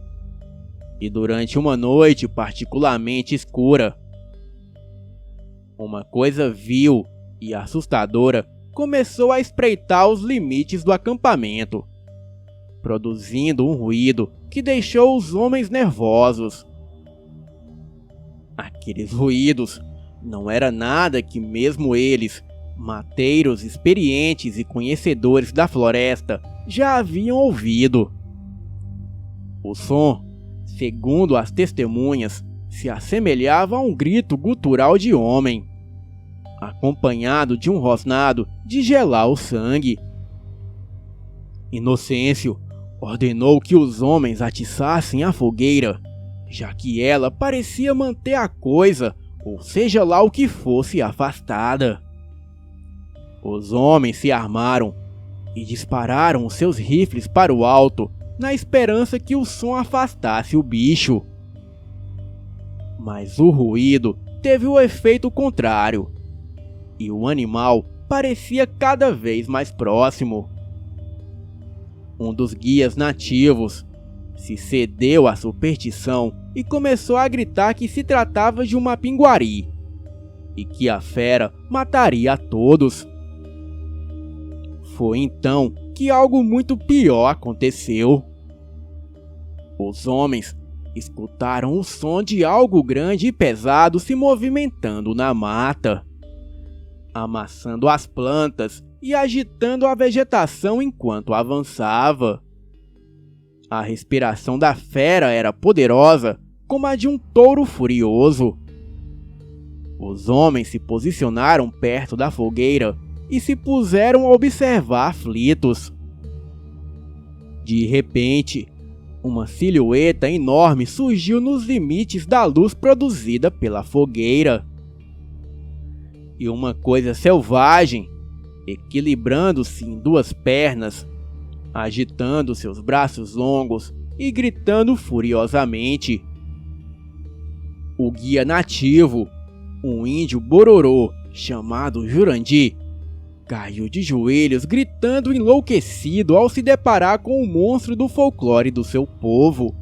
E durante uma noite particularmente escura, uma coisa vil e assustadora começou a espreitar os limites do acampamento, produzindo um ruído que deixou os homens nervosos. Aqueles ruídos não era nada que mesmo eles, mateiros experientes e conhecedores da floresta, já haviam ouvido. O som, segundo as testemunhas, se assemelhava a um grito gutural de homem, acompanhado de um rosnado de gelar o sangue. Inocêncio ordenou que os homens atiçassem a fogueira, já que ela parecia manter a coisa, ou seja lá o que fosse, afastada. Os homens se armaram e dispararam os seus rifles para o alto, na esperança que o som afastasse o bicho. Mas o ruído teve o efeito contrário, e o animal parecia cada vez mais próximo. Um dos guias nativos se cedeu à superstição e começou a gritar que se tratava de uma pinguari, e que a fera mataria a todos. Foi então que algo muito pior aconteceu. Os homens escutaram o som de algo grande e pesado se movimentando na mata, amassando as plantas e agitando a vegetação enquanto avançava. A respiração da fera era poderosa, como a de um touro furioso. Os homens se posicionaram perto da fogueira e se puseram a observar aflitos. De repente, uma silhueta enorme surgiu nos limites da luz produzida pela fogueira. E uma coisa selvagem, equilibrando-se em duas pernas, agitando seus braços longos e gritando furiosamente. O guia nativo, um índio bororô chamado Jurandir, caiu de joelhos gritando enlouquecido ao se deparar com o monstro do folclore do seu povo,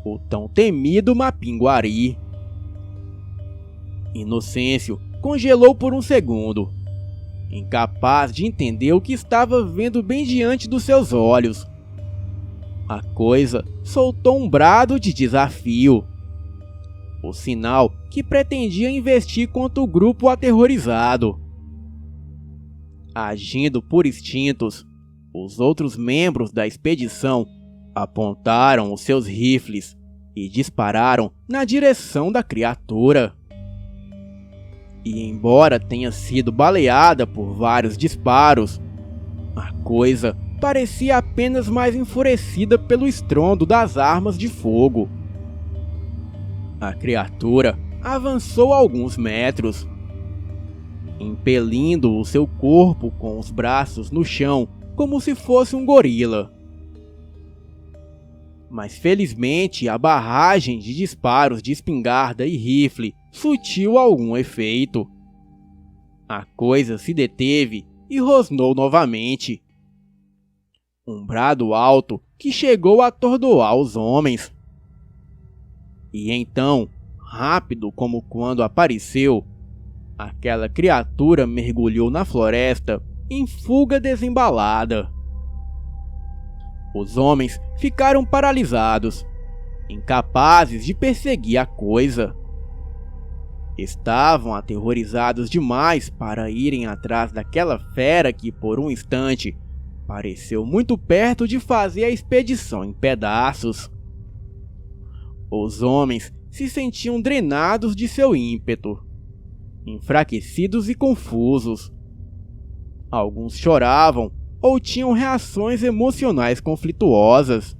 o tão temido Mapinguari. Inocêncio congelou por um segundo, incapaz de entender o que estava vendo bem diante dos seus olhos. A coisa soltou um brado de desafio, o sinal que pretendia investir contra o grupo aterrorizado. Agindo por instintos, os outros membros da expedição apontaram os seus rifles e dispararam na direção da criatura. E embora tenha sido baleada por vários disparos, a coisa parecia apenas mais enfurecida pelo estrondo das armas de fogo. A criatura avançou alguns metros, impelindo o seu corpo com os braços no chão como se fosse um gorila. Mas felizmente a barragem de disparos de espingarda e rifle surtiu algum efeito. A coisa se deteve e rosnou novamente. Um brado alto que chegou a atordoar os homens. E então, rápido como quando apareceu, aquela criatura mergulhou na floresta em fuga desembalada. Os homens ficaram paralisados, incapazes de perseguir a coisa. Estavam aterrorizados demais para irem atrás daquela fera que, por um instante, pareceu muito perto de fazer a expedição em pedaços. Os homens se sentiam drenados de seu ímpeto, enfraquecidos e confusos. Alguns choravam ou tinham reações emocionais conflituosas.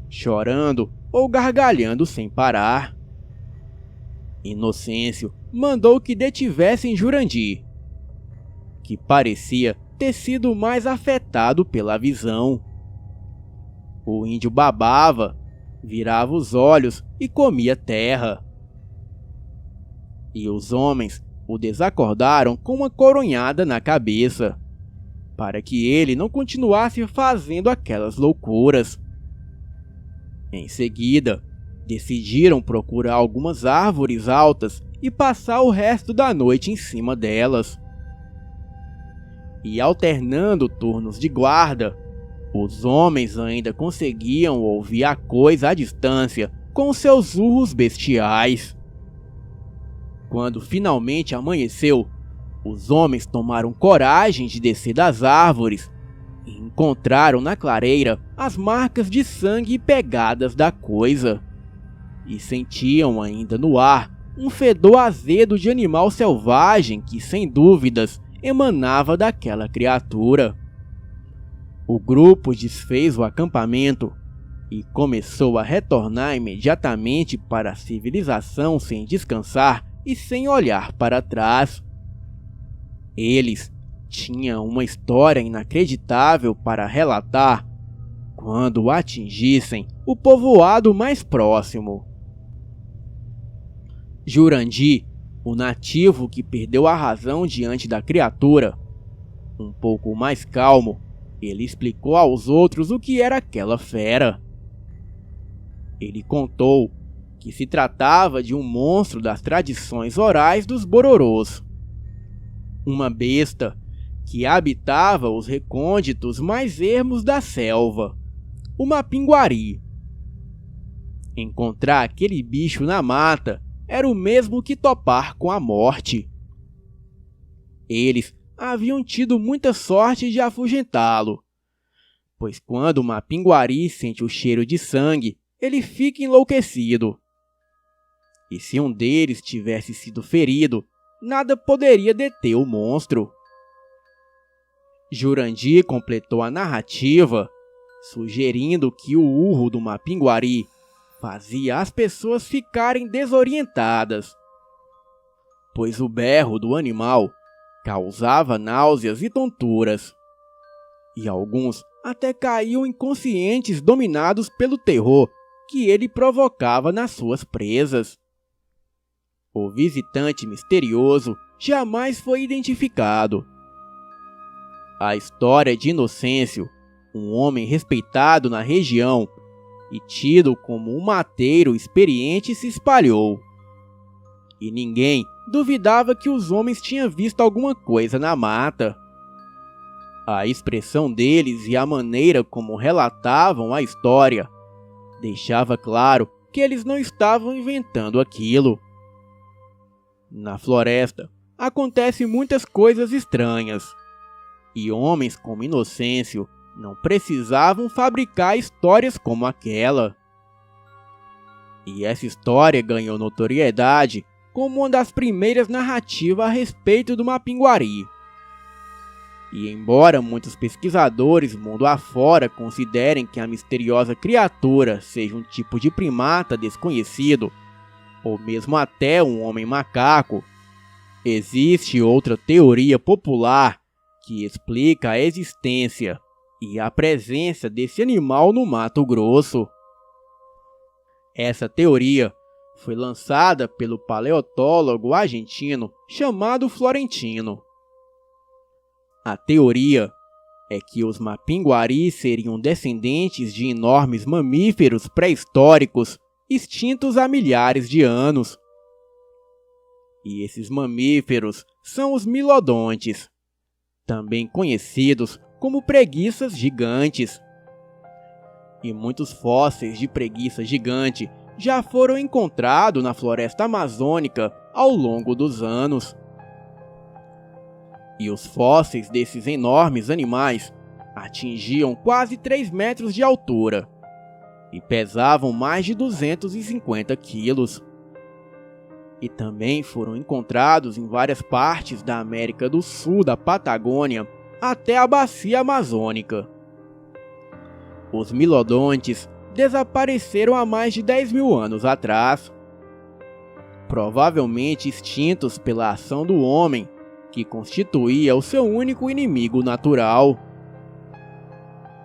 Chorando ou gargalhando sem parar. Inocêncio mandou que detivessem Jurandir, que parecia ter sido mais afetado pela visão. O índio babava, virava os olhos e comia terra. E os homens o desacordaram com uma coronhada na cabeça, para que ele não continuasse fazendo aquelas loucuras. Em seguida, decidiram procurar algumas árvores altas e passar o resto da noite em cima delas. E alternando turnos de guarda, os homens ainda conseguiam ouvir a coisa à distância com seus urros bestiais. Quando finalmente amanheceu, os homens tomaram coragem de descer das árvores e encontraram na clareira as marcas de sangue e pegadas da coisa. E sentiam ainda no ar um fedor azedo de animal selvagem que, sem dúvidas, emanava daquela criatura. O grupo desfez o acampamento e começou a retornar imediatamente para a civilização sem descansar e sem olhar para trás. Eles tinham uma história inacreditável para relatar quando atingissem o povoado mais próximo. Jurandir, o nativo que perdeu a razão diante da criatura, um pouco mais calmo, ele explicou aos outros o que era aquela fera. Ele contou que se tratava de um monstro das tradições orais dos Bororôs, uma besta que habitava os recônditos mais ermos da selva, o Mapinguari. Encontrar aquele bicho na mata era o mesmo que topar com a morte. Eles haviam tido muita sorte de afugentá-lo, pois quando o Mapinguari sente o cheiro de sangue, ele fica enlouquecido. E se um deles tivesse sido ferido, nada poderia deter o monstro. Jurandir completou a narrativa, sugerindo que o urro do Mapinguari fazia as pessoas ficarem desorientadas, pois o berro do animal causava náuseas e tonturas, e alguns até caíam inconscientes dominados pelo terror que ele provocava nas suas presas. O visitante misterioso jamais foi identificado. A história de Inocêncio, um homem respeitado na região e tido como um mateiro experiente, se espalhou. E ninguém duvidava que os homens tinham visto alguma coisa na mata. A expressão deles e a maneira como relatavam a história deixava claro que eles não estavam inventando aquilo. Na floresta acontecem muitas coisas estranhas, e homens como Inocêncio não precisavam fabricar histórias como aquela. E essa história ganhou notoriedade como uma das primeiras narrativas a respeito do Mapinguari. E embora muitos pesquisadores mundo afora considerem que a misteriosa criatura seja um tipo de primata desconhecido, ou mesmo até um homem macaco, existe outra teoria popular que explica a existência e a presença desse animal no Mato Grosso. Essa teoria foi lançada pelo paleontólogo argentino chamado Florentino. A teoria é que os Mapinguari seriam descendentes de enormes mamíferos pré-históricos extintos há milhares de anos. E esses mamíferos são os milodontes, também conhecidos como preguiças gigantes. E muitos fósseis de preguiça gigante já foram encontrados na floresta amazônica ao longo dos anos. E os fósseis desses enormes animais atingiam quase 3 metros de altura e pesavam mais de 250 quilos. E também foram encontrados em várias partes da América do Sul, da Patagônia, até a bacia amazônica. Os milodontes desapareceram há mais de 10 mil anos atrás. Provavelmente extintos pela ação do homem, que constituía o seu único inimigo natural.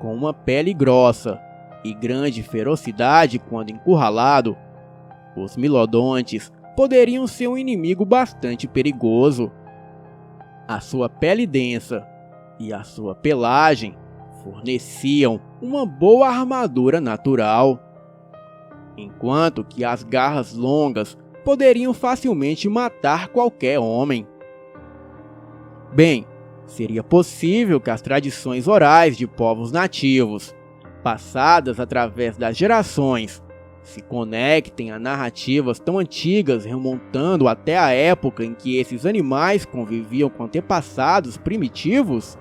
Com uma pele grossa e grande ferocidade quando encurralado, os milodontes poderiam ser um inimigo bastante perigoso. A sua pele densa e a sua pelagem forneciam uma boa armadura natural, enquanto que as garras longas poderiam facilmente matar qualquer homem. Bem, seria possível que as tradições orais de povos nativos, passadas através das gerações, se conectem a narrativas tão antigas remontando até a época em que esses animais conviviam com antepassados primitivos?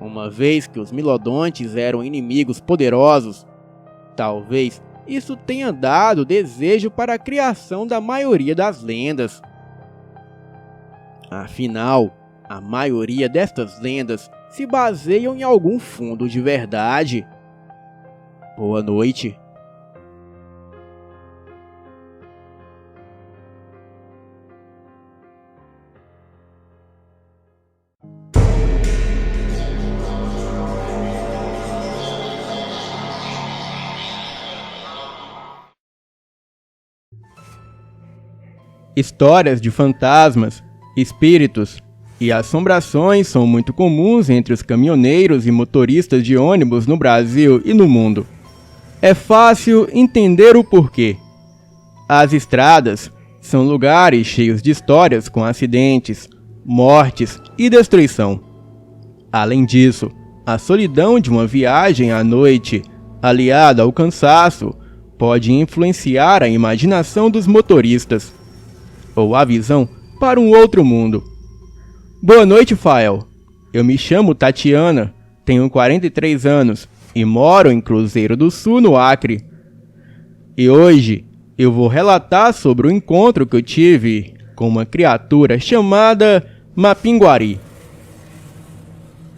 Uma vez que os milodontes eram inimigos poderosos, talvez isso tenha dado desejo para a criação da maioria das lendas. Afinal, a maioria destas lendas se baseiam em algum fundo de verdade. Boa noite. Histórias de fantasmas, espíritos e assombrações são muito comuns entre os caminhoneiros e motoristas de ônibus no Brasil e no mundo. É fácil entender o porquê. As estradas são lugares cheios de histórias com acidentes, mortes e destruição. Além disso, a solidão de uma viagem à noite, aliada ao cansaço, pode influenciar a imaginação dos motoristas, ou a visão para um outro mundo. Boa noite, Fael. Eu me chamo Tatiana, tenho 43 anos e moro em Cruzeiro do Sul, no Acre. E hoje eu vou relatar sobre o encontro que eu tive com uma criatura chamada Mapinguari.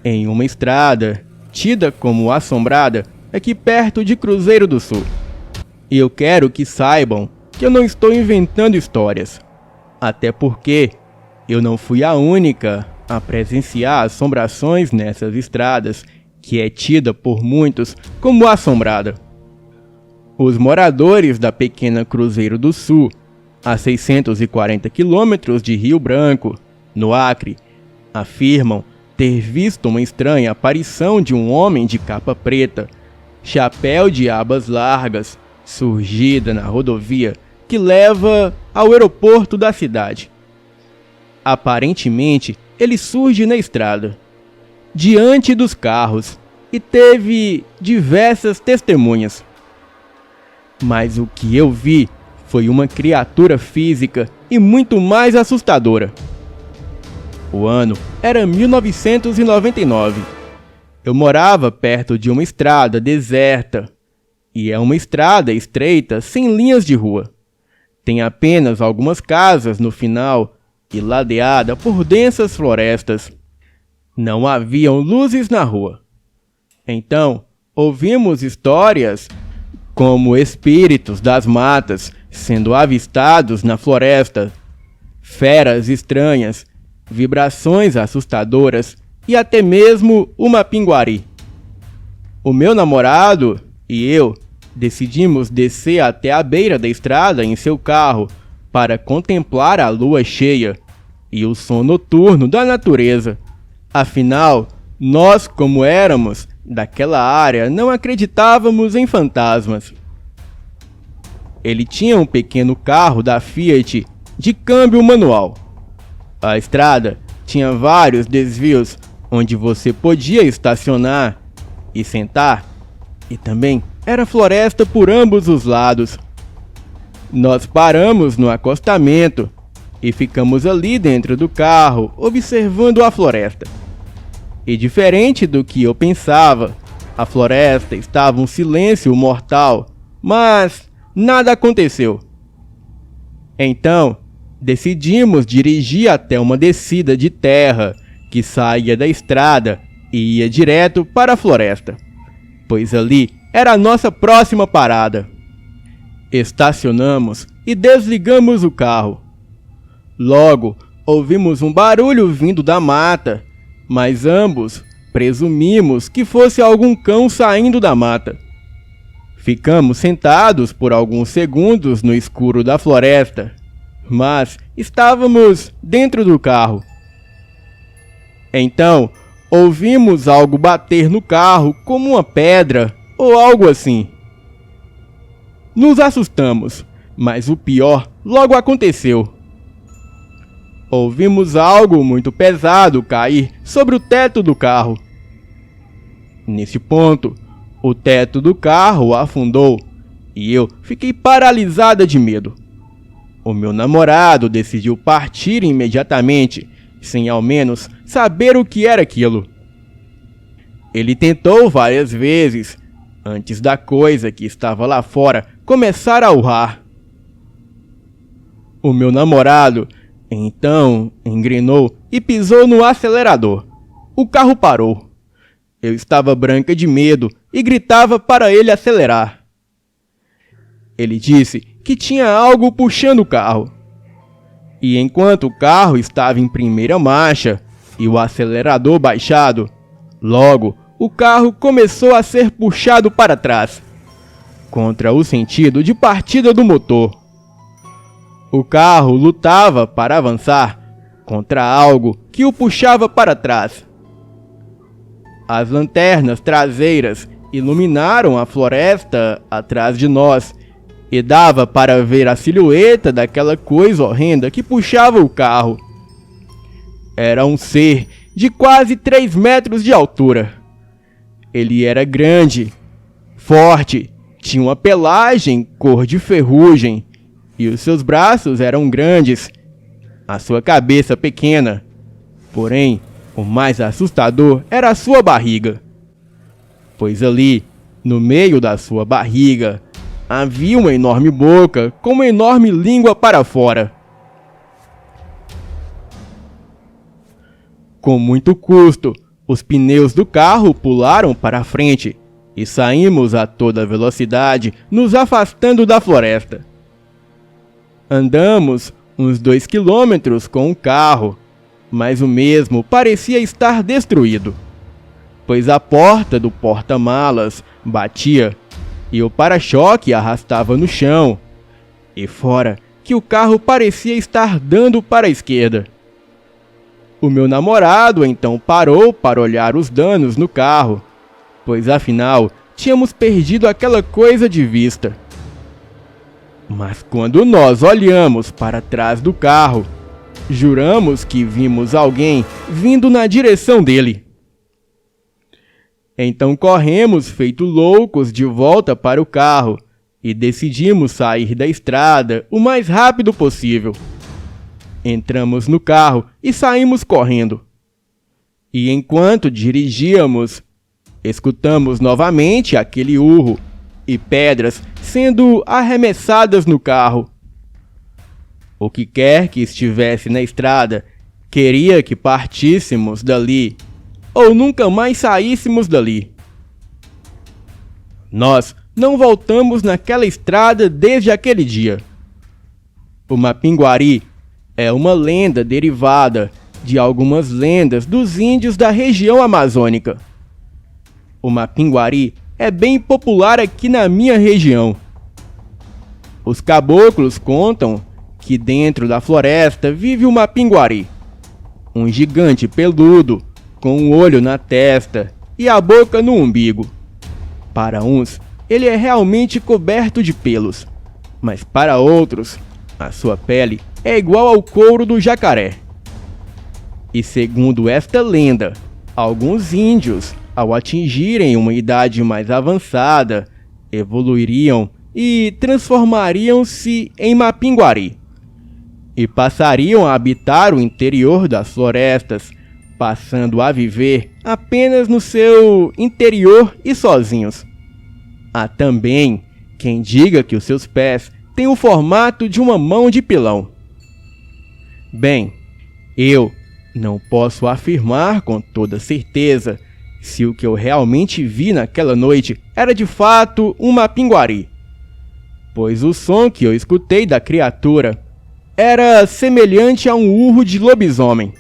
Em uma estrada, tida como assombrada, aqui perto de Cruzeiro do Sul. E eu quero que saibam que eu não estou inventando histórias. Até porque eu não fui a única a presenciar assombrações nessas estradas, que é tida por muitos como assombrada. Os moradores da pequena Cruzeiro do Sul, a 640 quilômetros de Rio Branco, no Acre, afirmam ter visto uma estranha aparição de um homem de capa preta, chapéu de abas largas, surgida na rodovia que leva ao aeroporto da cidade. Aparentemente, ele surge na estrada, diante dos carros, e teve diversas testemunhas. Mas o que eu vi foi uma criatura física e muito mais assustadora. O ano era 1999. Eu morava perto de uma estrada deserta, e é uma estrada estreita sem linhas de rua. Tem apenas algumas casas no final e ladeada por densas florestas. Não haviam luzes na rua. Então, ouvimos histórias como espíritos das matas sendo avistados na floresta, feras estranhas, vibrações assustadoras e até mesmo uma pinguari. O meu namorado e eu decidimos descer até a beira da estrada em seu carro para contemplar a lua cheia e o som noturno da natureza. Afinal, nós, como éramos daquela área, não acreditávamos em fantasmas. Ele tinha um pequeno carro da Fiat de câmbio manual. A estrada tinha vários desvios onde você podia estacionar e sentar, e também era floresta por ambos os lados. Nós paramos no acostamento e ficamos ali dentro do carro, observando a floresta. E diferente do que eu pensava, a floresta estava um silêncio mortal, mas nada aconteceu. Então, decidimos dirigir até uma descida de terra que saía da estrada e ia direto para a floresta, pois ali era a nossa próxima parada. Estacionamos e desligamos o carro. Logo, ouvimos um barulho vindo da mata, mas ambos presumimos que fosse algum cão saindo da mata. Ficamos sentados por alguns segundos no escuro da floresta, mas estávamos dentro do carro. Então, ouvimos algo bater no carro como uma pedra ou algo assim. Nos assustamos, mas o pior logo aconteceu. Ouvimos algo muito pesado cair sobre o teto do carro. Nesse ponto, o teto do carro afundou e eu fiquei paralisada de medo. O meu namorado decidiu partir imediatamente, sem ao menos saber o que era aquilo. Ele tentou várias vezes, antes da coisa que estava lá fora começar a urrar. O meu namorado então engrenou e pisou no acelerador. O carro parou. Eu estava branca de medo e gritava para ele acelerar. Ele disse que tinha algo puxando o carro. E enquanto o carro estava em primeira marcha e o acelerador baixado, logo o carro começou a ser puxado para trás, contra o sentido de partida do motor. O carro lutava para avançar contra algo que o puxava para trás. As lanternas traseiras iluminaram a floresta atrás de nós e dava para ver a silhueta daquela coisa horrenda que puxava o carro. Era um ser de quase 3 metros de altura. Ele era grande, forte, tinha uma pelagem cor de ferrugem e os seus braços eram grandes, a sua cabeça pequena. Porém, o mais assustador era a sua barriga, pois ali, no meio da sua barriga, havia uma enorme boca com uma enorme língua para fora. Com muito custo, os pneus do carro pularam para a frente e saímos a toda velocidade, nos afastando da floresta. Andamos uns 2 quilômetros com o carro, mas o mesmo parecia estar destruído, pois a porta do porta-malas batia e o para-choque arrastava no chão, e fora que o carro parecia estar dando para a esquerda. O meu namorado então parou para olhar os danos no carro, pois afinal tínhamos perdido aquela coisa de vista. Mas quando nós olhamos para trás do carro, juramos que vimos alguém vindo na direção dele. Então corremos feito loucos de volta para o carro e decidimos sair da estrada o mais rápido possível. Entramos no carro e saímos correndo. E enquanto dirigíamos, escutamos novamente aquele urro e pedras sendo arremessadas no carro. O que quer que estivesse na estrada queria que partíssemos dali ou nunca mais saíssemos dali. Nós não voltamos naquela estrada desde aquele dia. O Mapinguari é uma lenda derivada de algumas lendas dos índios da região amazônica. O Mapinguari é bem popular aqui na minha região. Os caboclos contam que dentro da floresta vive o Mapinguari, um gigante peludo com um olho na testa e a boca no umbigo. Para uns, ele é realmente coberto de pelos, mas para outros, a sua pele é igual ao couro do jacaré. E segundo esta lenda, alguns índios, ao atingirem uma idade mais avançada, evoluiriam e transformariam-se em Mapinguari, e passariam a habitar o interior das florestas, passando a viver apenas no seu interior e sozinhos. Há também quem diga que os seus pés têm o formato de uma mão de pilão. Bem, eu não posso afirmar com toda certeza se o que eu realmente vi naquela noite era de fato um mapinguari, pois o som que eu escutei da criatura era semelhante a um urro de lobisomem.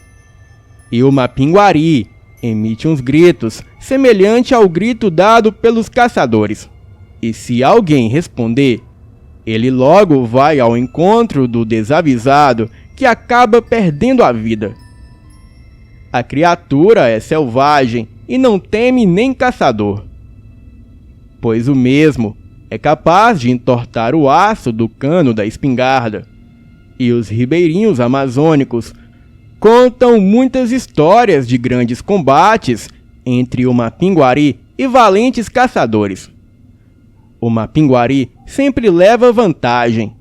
E o mapinguari emite uns gritos semelhante ao grito dado pelos caçadores. E se alguém responder, ele logo vai ao encontro do desavisado que acaba perdendo a vida. A criatura é selvagem e não teme nem caçador, pois o mesmo é capaz de entortar o aço do cano da espingarda. E os ribeirinhos amazônicos contam muitas histórias de grandes combates entre o mapinguari e valentes caçadores. O mapinguari sempre leva vantagem,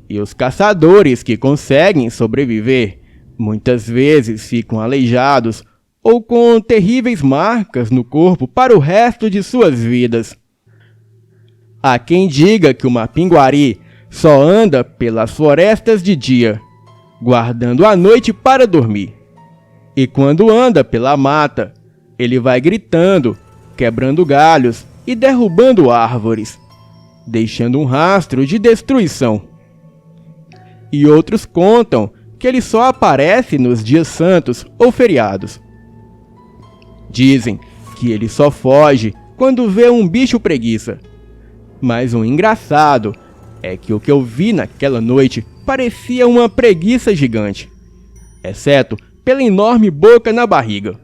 e os caçadores que conseguem sobreviver muitas vezes ficam aleijados ou com terríveis marcas no corpo para o resto de suas vidas. Há quem diga que o mapinguari só anda pelas florestas de dia, guardando a noite para dormir. E quando anda pela mata, ele vai gritando, quebrando galhos e derrubando árvores, deixando um rastro de destruição. E outros contam que ele só aparece nos dias santos ou feriados. Dizem que ele só foge quando vê um bicho preguiça. Mas o engraçado é que o que eu vi naquela noite parecia uma preguiça gigante, exceto pela enorme boca na barriga.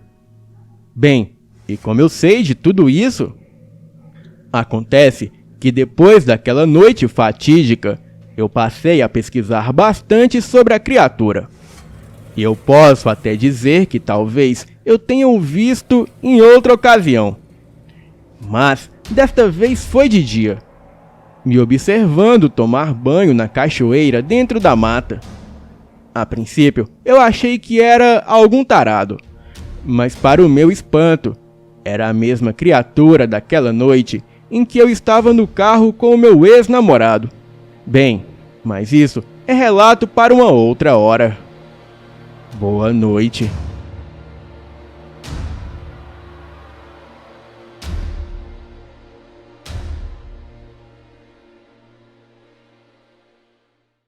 Bem, e como eu sei de tudo isso? Acontece que depois daquela noite fatídica, eu passei a pesquisar bastante sobre a criatura. E eu posso até dizer que talvez eu tenha o visto em outra ocasião. Mas desta vez foi de dia, me observando tomar banho na cachoeira dentro da mata. A princípio, eu achei que era algum tarado, mas para o meu espanto, era a mesma criatura daquela noite em que eu estava no carro com o meu ex-namorado. Bem, mas isso é relato para uma outra hora. Boa noite.